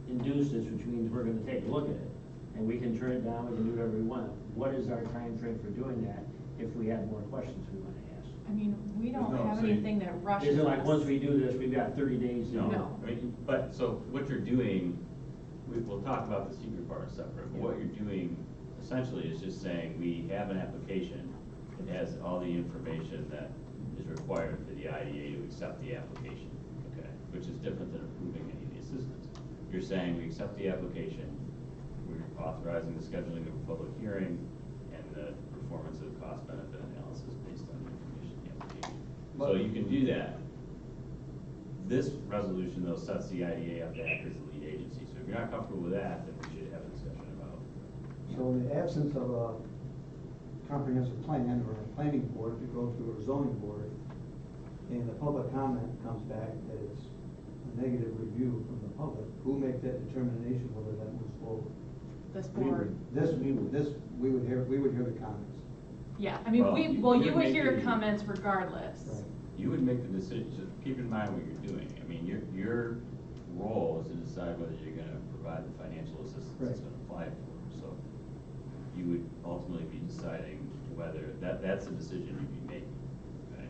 induce this, which means we're gonna take a look at it, and we can turn it down, we can do whatever we want, what is our time frame for doing that if we have more questions we wanna ask? I mean, we don't No, have so you- anything that rushes us. Isn't like, once we do this, we've got 30 days to. No. I mean, but, so what you're doing, we'll talk about the secret part separate, but what you're doing essentially is just saying, we have an application, it has all the information that is required for the IDA to accept the application, okay? Which is different than approving any of the assistance. You're saying, we accept the application, we're authorizing the scheduling of a public hearing, and the performance of the cost-benefit analysis based on the information in the application. So you can do that. This resolution, though, sets the IDA up to act as the lead agency, so if you're not comfortable with that, then we should have a discussion about. So in the absence of a comprehensive plan or a planning board to go to a zoning board, and the public comment comes back that it's a negative review from the public, who makes that determination whether that moves forward? This board. We would hear the comments. Yeah, I mean, Well, you would make hear the- comments regardless. Right. You would make the decision, just keep in mind what you're doing. I mean, your role is to decide whether you're gonna provide the financial assistance that's Right. been applied for. So you would ultimately be deciding whether, that's a decision you'd be making, okay?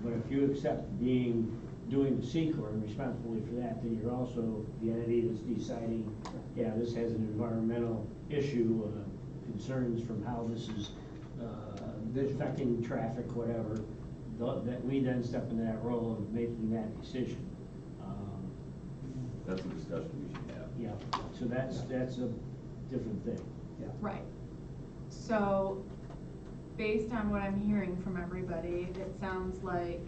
But if you accept doing the CEQA and responsibility for that, then you're also the entity that's deciding, yeah, this has an environmental issue, concerns from how this is, affecting traffic, whatever, that we then step into that role of making that decision. That's a discussion we should have. Yeah, so that's a different thing. Yeah. Right. So, based on what I'm hearing from everybody, it sounds like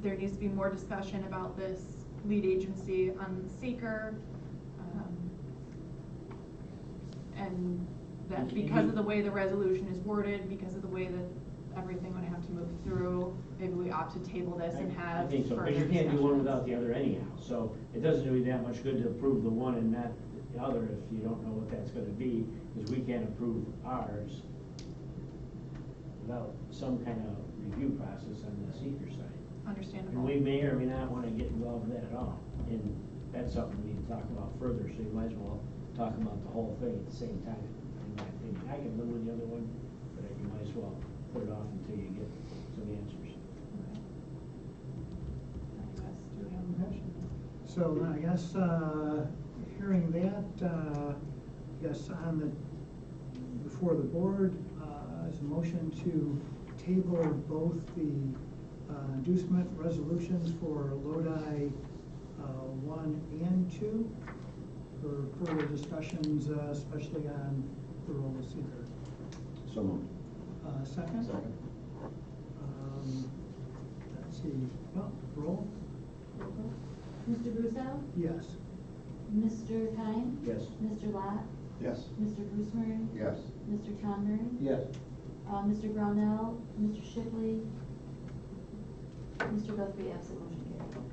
there needs to be more discussion about this lead agency on seeker. And that because of the way the resolution is worded, because of the way that everything would have to move through, maybe we opt to table this and have I think so, further because you can't do one discussions. without the other anyhow, so it doesn't do you that much good to approve the one and not the other if you don't know what that's gonna be, because we can't approve ours without some kind of review process on the seeker side. Understandable. And we may or may not wanna get involved in that at all, and that's something we need to talk about further, so you might as well talk about the whole thing at the same time, in my opinion. I can live with the other one, but you might as well put it off until you get some answers. So I guess, hearing that, I guess before the board, is a motion to table both the inducement resolutions for Lodi 1 and 2 for further discussions, especially on the role of seeker. So moved. Second? Second. Let's see, well, roll? Mr. Russo? Yes. Mr. Kine? Yes. Mr. Lot? Yes. Mr. Bruce Murray? Yes. Mr. Convery? Yes. Mr. Brownell? Mr. Shipley? Mr. Guthrie, absent, motion carried.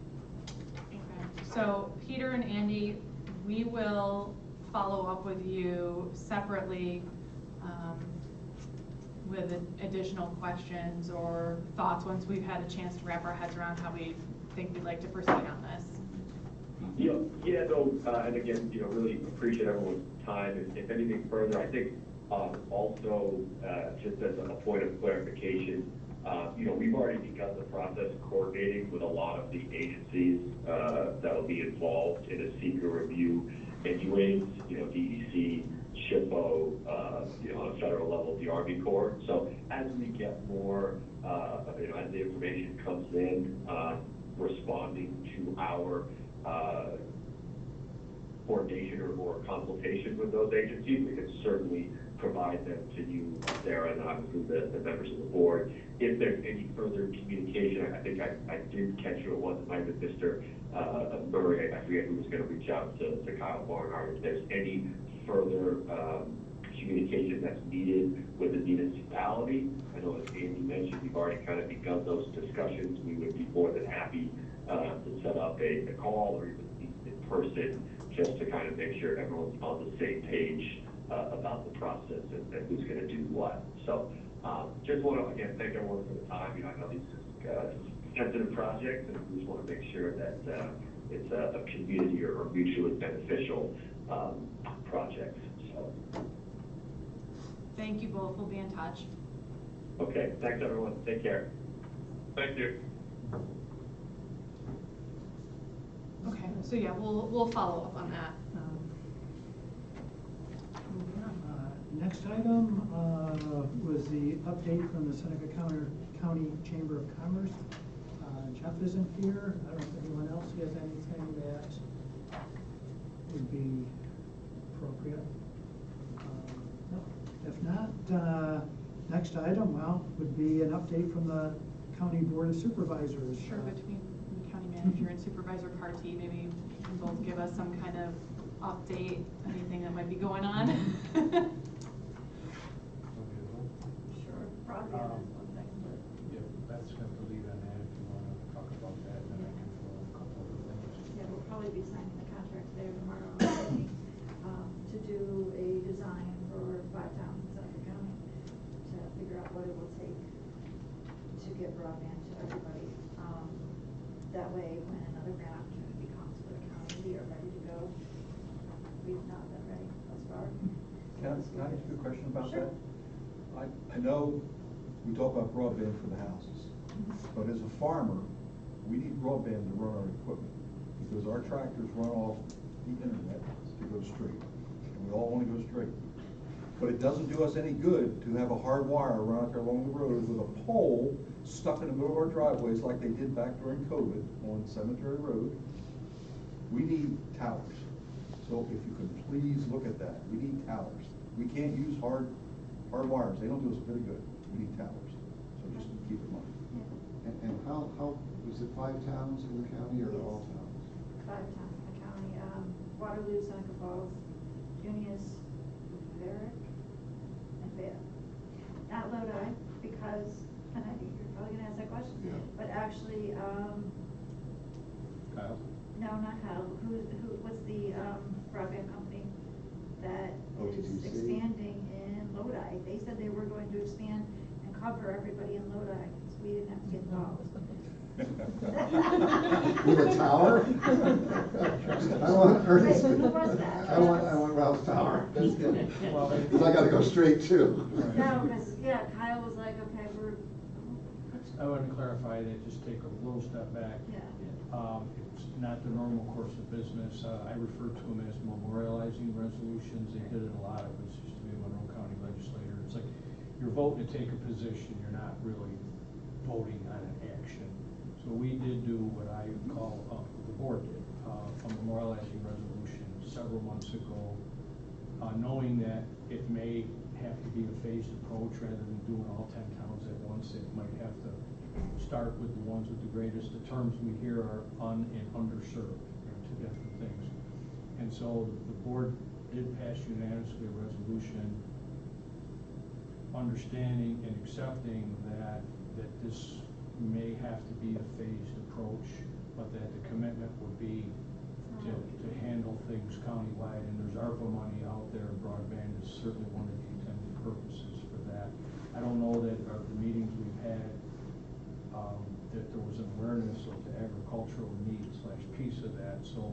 Okay. So Peter and Andy, we will follow up with you separately, with additional questions or thoughts once we've had a chance to wrap our heads around how we think we'd like to proceed on this. Yeah, no, and again, really appreciate everyone's time. If anything further, I think also, just as a point of clarification, we've already begun the process coordinating with a lot of the agencies that'll be involved in a secret review anyways, DEC, SHPO, on a federal level, the Army Corps. So as we get more, as the information comes in, responding to our coordination or consultation with those agencies, we can certainly provide them to you, Sarah, and obviously the members of the board. If there's any further communication, I think I did catch you, it wasn't like with Mr. Murray, I forget who was going to reach out to Kyle Barnhart. If there's any further communication that's needed with the municipality, I know as Andy mentioned, we've already kind of begun those discussions. We would be more than happy to set up a call or even meet in person just to kind of make sure everyone's on the same page about the process and who's going to do what. So just want to, again, thank everyone for the time. I know these are sensitive projects, and we just want to make sure that it's a community or mutually beneficial project. So. Thank you both. We'll be in touch. Okay. Thanks, everyone. Take care. Thank you. Okay, so yeah, we'll follow up on that. Next item was the update from the Seneca County Chamber of Commerce. Jeff isn't here. I don't know if anyone else has anything that would be appropriate. No. If not, next item, would be an update from the County Board of Supervisors. Sure, between the county manager and Supervisor Partee, maybe you can both give us some kind of update, anything that might be going on. Sure, broadband is one thing, but. Yeah, that's going to leave on that if you want to talk about that, and then I can throw a couple of things. Yeah, we'll probably be signing the contract today or tomorrow, to do a design for 5 towns in Seneca County to figure out what it will take to get broadband to everybody. That way, when another grant opportunity comes for the county, we are ready to go. We've not been ready thus far. Can I ask you a question about Sure. that? I know we talk about broadband for the houses, but as a farmer, we need broadband to run our equipment, because our tractors run off the internet to go straight, and we all want to go straight. But it doesn't do us any good to have a hard wire run out there along the road with a pole stuck in the middle of our driveways like they did back during COVID on Cemetery Road. We need towers. So if you could please look at that. We need towers. We can't use hard wires. They don't do us a bit of good. We need towers. So just keep in mind. And how, was it 5 towns in the county or all towns? 5 towns in the county, Waterloo, Seneca Falls, Junius, Varick, and Fayette. Not Lodi, because, and I think you're probably gonna ask that question, Yeah. but actually, Kyle? no, not Kyle, what's the, broadband company that is OTTC? expanding in Lodi? They said they were going to expand and cover everybody in Lodi, so we didn't have to get involved. With a tower? I want Ernest. Wait, who was that? I want Ralph's tower. That's good. Well, Because I gotta go straight too. No, because, yeah, Kyle was like, okay, I want to clarify that, just take a little step back. yeah. It's not the normal course of business. I refer to them as memorializing resolutions. They did it a lot. It was used to be a Monroe County legislator. It's like you're voting to take a position. You're not really voting on an action. So we did do what I call, the board did, a memorializing resolution several months ago, knowing that it may have to be a phased approach rather than doing all 10 towns at once. It might have to start with the ones with the greatest. The terms we hear are un and underserved. They're 2 different things. And so the board did pass unanimously a resolution understanding and accepting that this may have to be a phased approach, but that the commitment would be to handle things countywide. And there's ARPA money out there. Broadband is certainly one of the intended purposes for that. I I don't know that the meetings we've had, that there was an awareness of the agricultural need / piece of that, so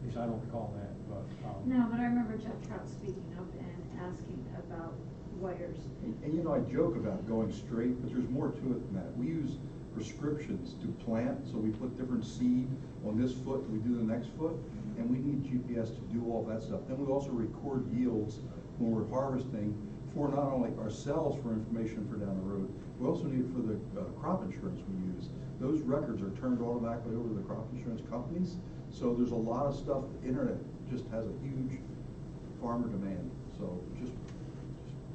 at least I don't recall that, but. No, but I remember Jeff Trout speaking up and asking about wires. And you know, I joke about going straight, but there's more to it than that. We use prescriptions to plant, so we put different seed on this foot, we do the next foot, and we need GPS to do all that stuff. Then we also record yields when we're harvesting for not only ourselves for information for down the road, we also need it for the crop insurance we use. Those records are turned automatically over to the crop insurance companies, so there's a lot of stuff. The internet just has a huge farmer demand, so just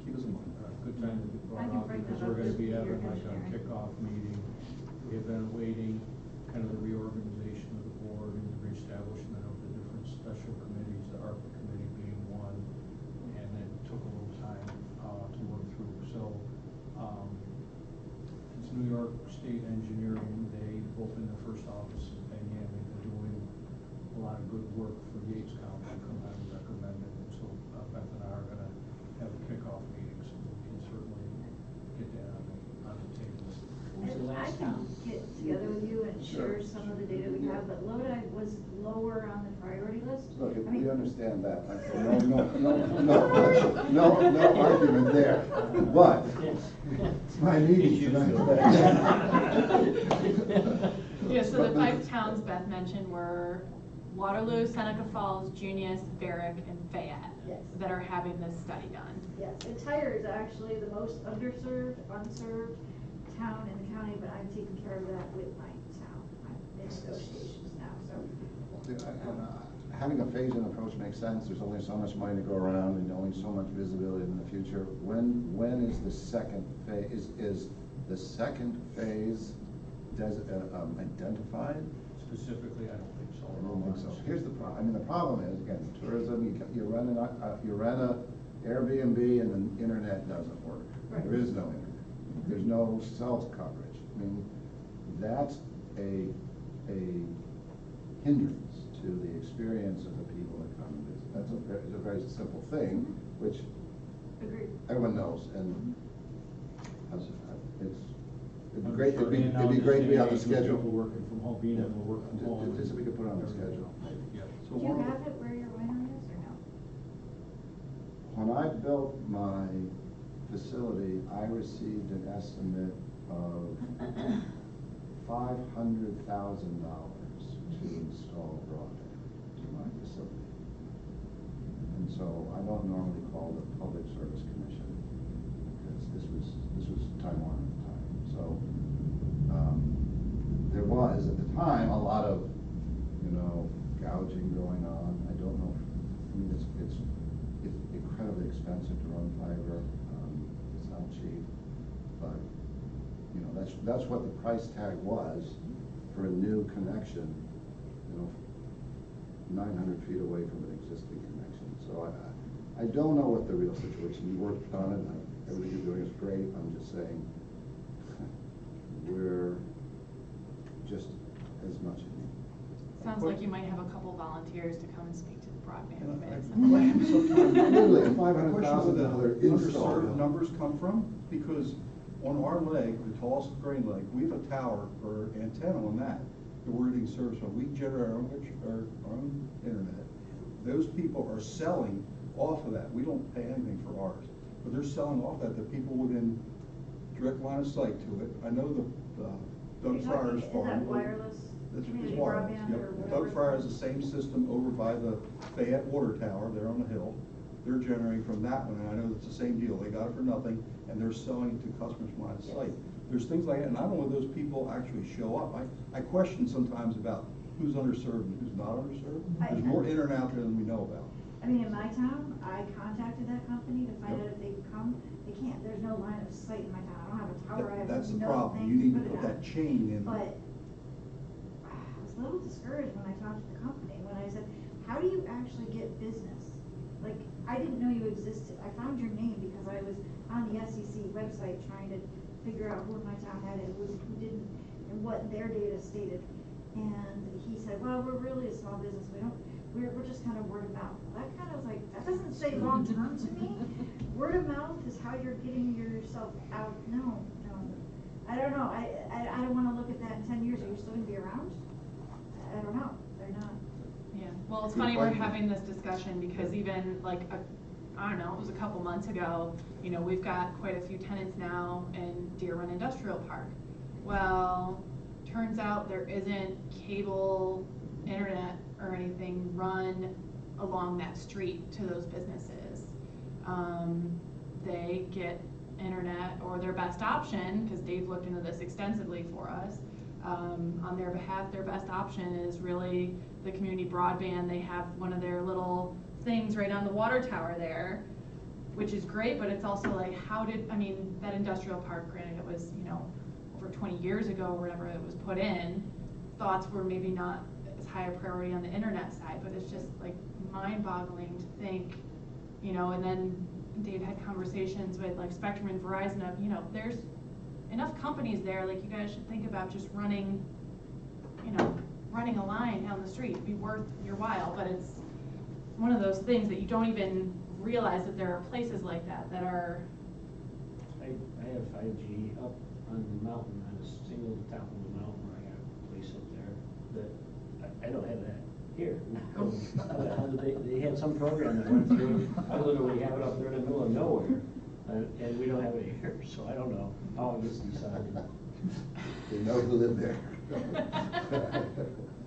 keep us in mind. Good time to be I brought can up, bring because that we're up gonna be with having your like a engineering. kickoff meeting. We have been awaiting kind of the reorganization of the board and the reestablishment of the different special committees, the ARPA committee being one, and it took a little time to work through. So it's New York State Engineering. They, both in their first office in Penn, they've been doing a lot of good work for Yates County, come out and recommend it. And so Beth and I are gonna have a kickoff meeting, so we can certainly get that on the table. And I can get together with you and share some of the data we have, but Lodi was lower on the priority list. Look, I mean, we understand that. No argument there. But it's my meeting tonight. Yeah, so the 5 towns Beth mentioned were Waterloo, Seneca Falls, Junius, Varick, and Fayette. Yes. That are having this study done. Yes, and Tyre is actually the most underserved, unserved town in the county, but I'm taking care of that with my town. I'm in negotiations now, so. Having a phase-in approach makes sense. There's only so much money to go around and only so much visibility in the future. When is the second phase? Is the second phase identified? Specifically, I don't think so. I don't think so. Here's the problem. I mean, the problem is, again, tourism, you rent a Airbnb and the internet doesn't work. Right. There is no internet. There's no cell coverage. I mean, that's a hindrance to the experience of the people that come and visit. It's a very simple thing, which Agreed. everyone knows, and it'd be great to be on the schedule. People working from home, being able to work from home. Just so we could put it on the schedule. Yeah. So Do you one of have it where your winery is, or no? When I built my facility, I received an estimate of $500,000 to install broadband to my facility. And so I don't normally call the Public Service Commission, because this was Time Warner at the time. So there was at the time a lot of gouging going on. I don't know. I mean, it's incredibly expensive to run fiber. It's not cheap, but that's what the price tag was for a new connection. 900 feet away from an existing connection. So I don't know what the real situation. We worked on it. Everything you're doing is great. I'm just saying we're just as much in need. Sounds like you might have a couple volunteers to come and speak to the broadband committee. Literally, The $500,000 install. underserved numbers come from, because on our leg, the tallest grain leg, we have a tower or antenna on that we're getting service from. We generate our own internet. Those people are selling off of that. We don't pay anything for ours, but they're selling off that to people within direct line of sight to it. I know the Doug Fryer's farm. Is that wireless? It's Community wireless, broadband yep. or whatever? Doug Fryer has the same system over by the Fayette Water Tower, there on the hill. They're generating from that one, and I know it's the same deal. They got it for nothing, and they're selling to customers from line of sight. There's things like that, and I don't know when those people actually show up. I question sometimes about who's underserved and who's not underserved. There's more internet out there than we know about. I mean, in my town, I contacted that company to find out if they could come. They can't, there's no line of sight in my town. I don't have a tower, I have no That's the thing problem. You need to it put on. that chain in. But I was a little discouraged when I talked to the company, when I said, how do you actually get business? Like, I didn't know you existed. I found your name because I was on the SEC website trying to figure out who in my town had it, who didn't, and what their data stated. And he said, well, we're really a small business. We're just kind of word of mouth. That kind of was like, that doesn't say long term to me. We're word of mouth is how you're getting yourself out. No. I don't know. I don't wanna look at that in 10 years. Are you still gonna be around? I don't know. They're not. Yeah, well, it's Good funny we're question. having this discussion because even like, I don't know, it was a couple months ago, you know, we've got quite a few tenants now in Deer Run Industrial Park. Well, turns out there isn't cable, internet, or anything run along that street to those businesses. They get internet, or their best option, because Dave looked into this extensively for us, on their behalf, their best option is really the community broadband. They have one of their little things right on the water tower there, which is great, but it's also like, that industrial park, granted, it was, you know, over 20 years ago, or whatever it was put in, thoughts were maybe not as high a priority on the internet side, but it's just like mind-boggling to think, you know, and then Dave had conversations with like Spectrum and Verizon of, you know, there's enough companies there, like you guys should think about just running, you know, running a line down the street. It'd be worth your while, but it's one of those things that you don't even realize that there are places like that that are. I have 5G up on the mountain, on a single top of the mountain where I got a place up there, that I don't have that here. They had some program that went through, I literally have it up there in the middle of nowhere, and we don't have it here, so I don't know how it gets decided. They know who lived there.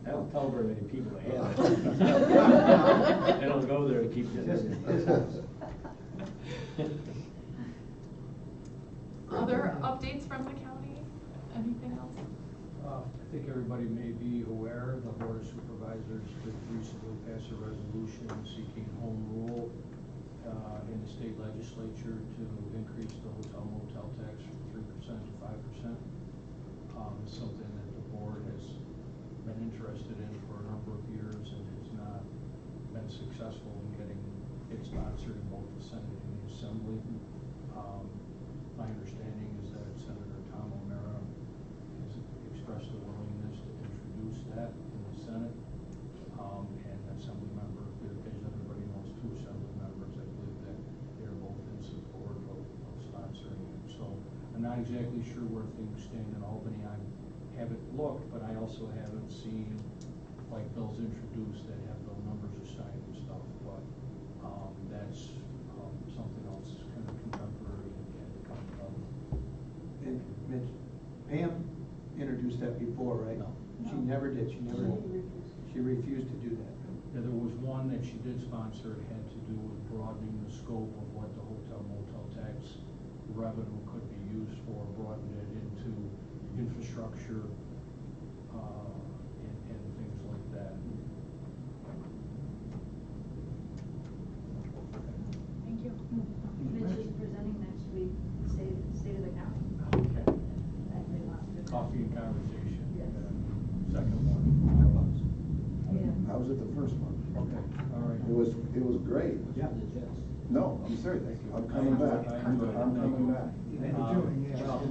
I don't tell very many people I have it. I don't go there and keep it. Other updates from the county? Anything else? I think everybody may be aware, the Board of Supervisors did recently pass a resolution seeking home rule in the state legislature to increase the hotel motel tax from 3% to 5%. It's something that the board has been interested in for a number of years and has not been successful in getting it sponsored in both the Senate and the Assembly. My understanding is that Senator Tom O'Mara has expressed a willingness to introduce that in the Senate. And Assembly member, as everybody knows, two Assembly members, I believe that they're both in support of sponsoring it. So I'm not exactly sure where things stand in Albany. I haven't looked, but I also haven't seen like bills introduced that have the numbers assigned and stuff. But that's something else kind of contemporary and come up. And Mitch, Pam introduced that before, right? No. She never did, she refused to do that. Yeah, there was one that she did sponsor. It had to do with broadening the scope of what the hotel motel tax revenue could be used for, broadening it into infrastructure, and things like that. Thank you. Mitch is presenting next week, state of the county. Okay. They want to- Coffee and conversation. Yes. Second one. Yeah. I was at the first one. Okay, all right. It was great. Yeah. No, I'm serious. I'm coming back. I'm coming back. Well,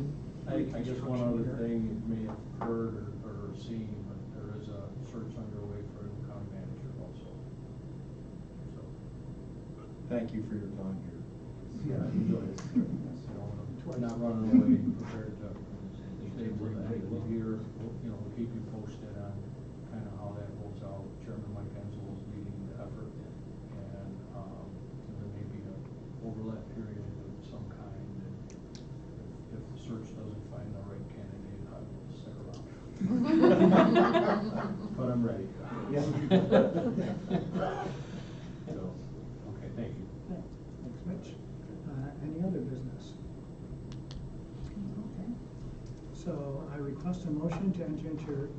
I guess one other thing you may have heard or seen, but there is a search underway for a new county manager also. So, Thank you for your time here. yeah, I enjoy it. I'm not running away, prepared to stay with the year. You know, we'll keep you posted on kind of how that rolls out. Chairman Mike Enzel is leading the effort, and there may be an overlap period of some kind. And if the search doesn't find the right candidate, I will stick around. But I'm ready. Yeah. So, okay, thank you. Thanks, Mitch. Any other business? Okay. So I request a motion to enter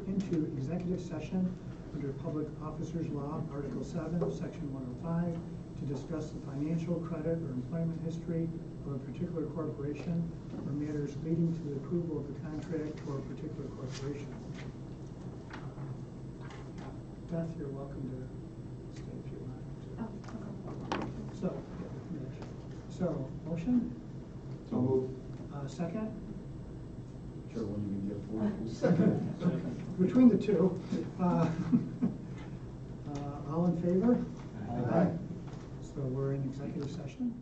into executive session under Public Officers Law, Article 7, Section 105, to discuss the financial, credit, or employment history of a particular corporation or matters leading to the approval of the contract for a particular corporation. Beth, you're welcome to stay if you want. Oh, So, motion? So moved. Second? Sure, when you can get Second. Between the two. All in favor? Aye. So we're in executive session.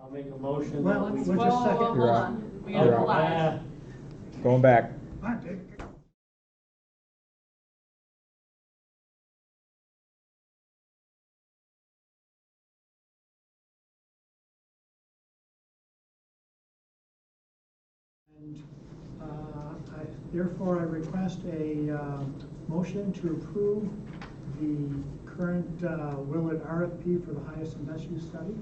I'll make a motion. Well, that we- we'll just second. Hold You're on, up. we gotta You're go up. live. Going back. All right, Dick. And therefore, I request a motion to approve the current Willard RFP for the highest and best use study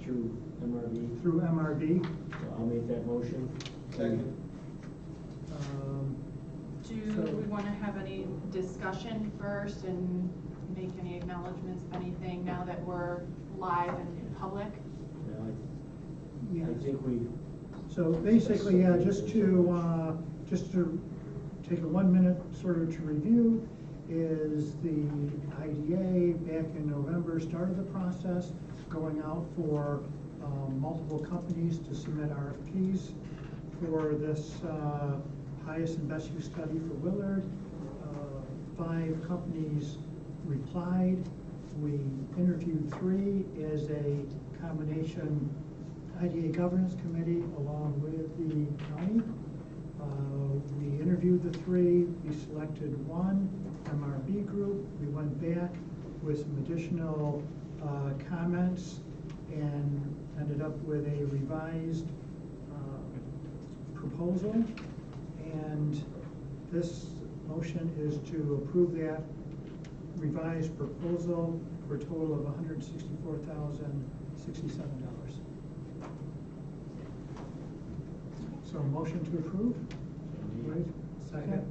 Through MRV. through MRB. So I'll make that motion. Second. Do So- we wanna have any discussion first and make any acknowledgements of anything now that we're live and in public? You know, Yes. I think we, So basically, yeah, just to take a 1 minute sort of to review, is the IDA back in November started the process, going out for multiple companies to submit RFPs for this highest and best use study for Willard. 5 companies replied. We interviewed 3 as a combination IDA Governance Committee along with the county. We interviewed the 3, we selected 1 MRB group. We went back with some additional comments and ended up with a revised proposal. And this motion is to approve that revised proposal for a total of $164,067. So motion to approve, right? Second.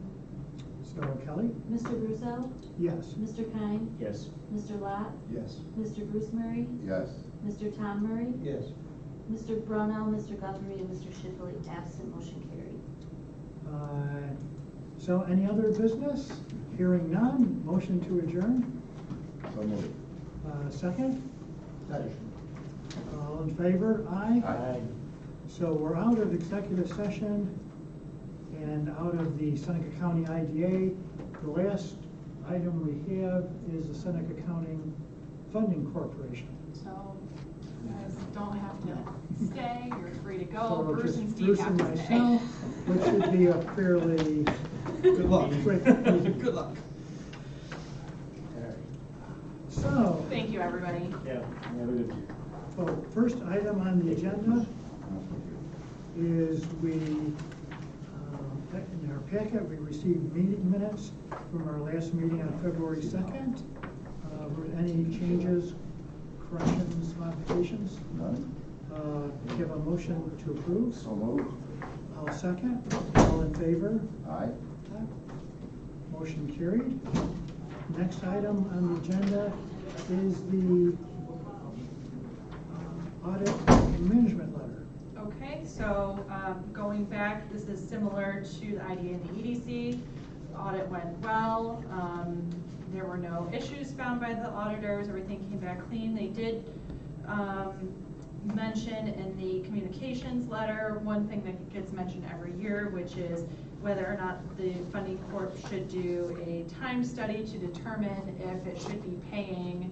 So Kelly? Mr. Russo? Yes. Mr. Kine? yes. Mr. Lot? Yes. Mr. Bruce Murray? Yes. Mr. Tom Murray? Yes. Mr. Brunel, Mr. Guthrie, and Mr. Shipley, absent, motion carried. So any other business? Hearing none, motion to adjourn? So moved. Second? Second. All in favor? Aye? Aye. So we're out of executive session and out of the Seneca County IDA. The last item we have is the Seneca County Funding Corporation. So, you guys don't have to stay, you're free to go, So Bruce just and Steve Bruce have and to stay. myself, which should be a fairly Good luck. quick. Good luck. So, Thank you, everybody. Yeah, have a good. so first item on the agenda is in our packet, we received meeting minutes from our last meeting on February 2nd. Were any changes, corrections, modifications? None? Do you have a motion to approve? So moved. I'll second. All in favor? Aye. Motion carried. Next item on the agenda is the audit and management letter. Okay, so going back, this is similar to the IDA and the EDC. The audit went well. There were no issues found by the auditors. Everything came back clean. They did mention in the communications letter one thing that gets mentioned every year, which is whether or not the funding corp should do a time study to determine if it should be paying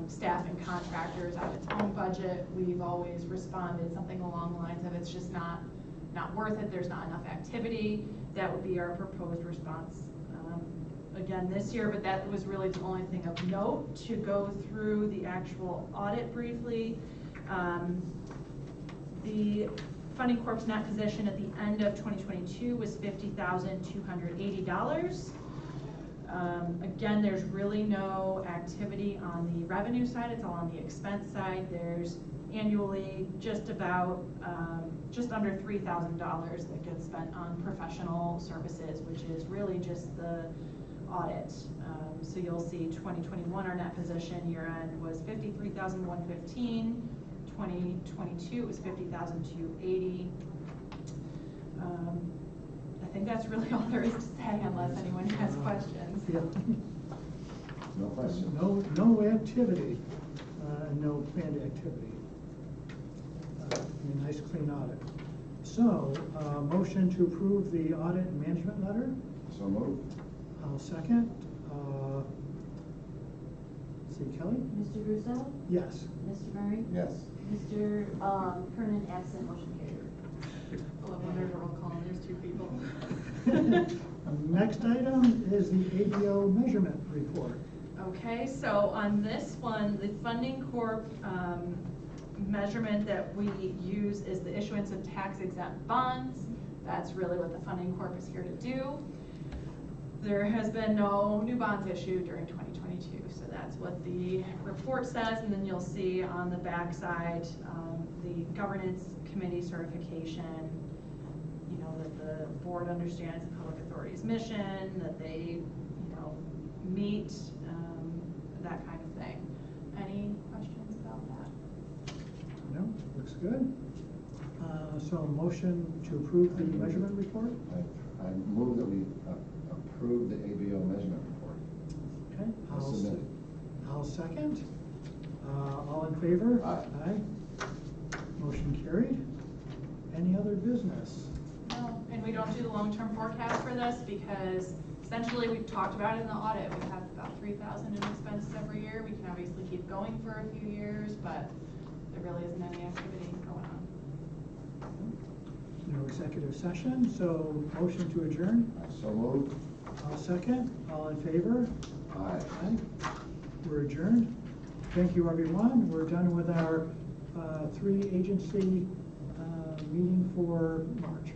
staff and contractors out of its own budget. We've always responded something along the lines of it's just not worth it, there's not enough activity. That would be our proposed response again this year, but that was really the only thing of note. To go through the actual audit briefly, the funding corp's net position at the end of 2022 was $50,280. Again, there's really no activity on the revenue side, it's all on the expense side. There's annually just about, just under $3,000 that gets spent on professional services, which is really just the audit. So you'll see 2021, our net position year end was $53,115. 2022 it was $50,280. I think that's really all there is to say unless anyone has questions. Yeah. No question. No activity, no planned activity. A nice clean audit. So, motion to approve the audit and management letter. So moved. I'll second. See Kelly? Mr. Russo? Yes. Mr. Murray? Yes. Mr. Kernan, absent, motion carried. Oh, I wonder roll call, there's two people. Next item is the ABO measurement report. Okay, so on this one, the funding corp measurement that we use is the issuance of tax exempt bonds. That's really what the funding corp is here to do. There has been no new bonds issued during 2022, so that's what the report says, and then you'll see on the back side, the governance committee certification, you know, that the board understands the public authority's mission, that they, you know, meet, that kind of thing. Any questions about that? No, looks good. So a motion to approve the measurement report? I move that we approve the ABO measurement report. Okay. As submitted. I'll second. All in favor? Aye. Aye. Motion carried. Any other business? No, and we don't do the long-term forecast for this because essentially we've talked about it in the audit. We have about 3,000 in expenses every year. We can obviously keep going for a few years, but there really isn't any activity going on. No executive session, so motion to adjourn. So moved. I'll second. All in favor? Aye. Aye. We're adjourned. Thank you, everyone. We're done with our 3 agency meeting for March.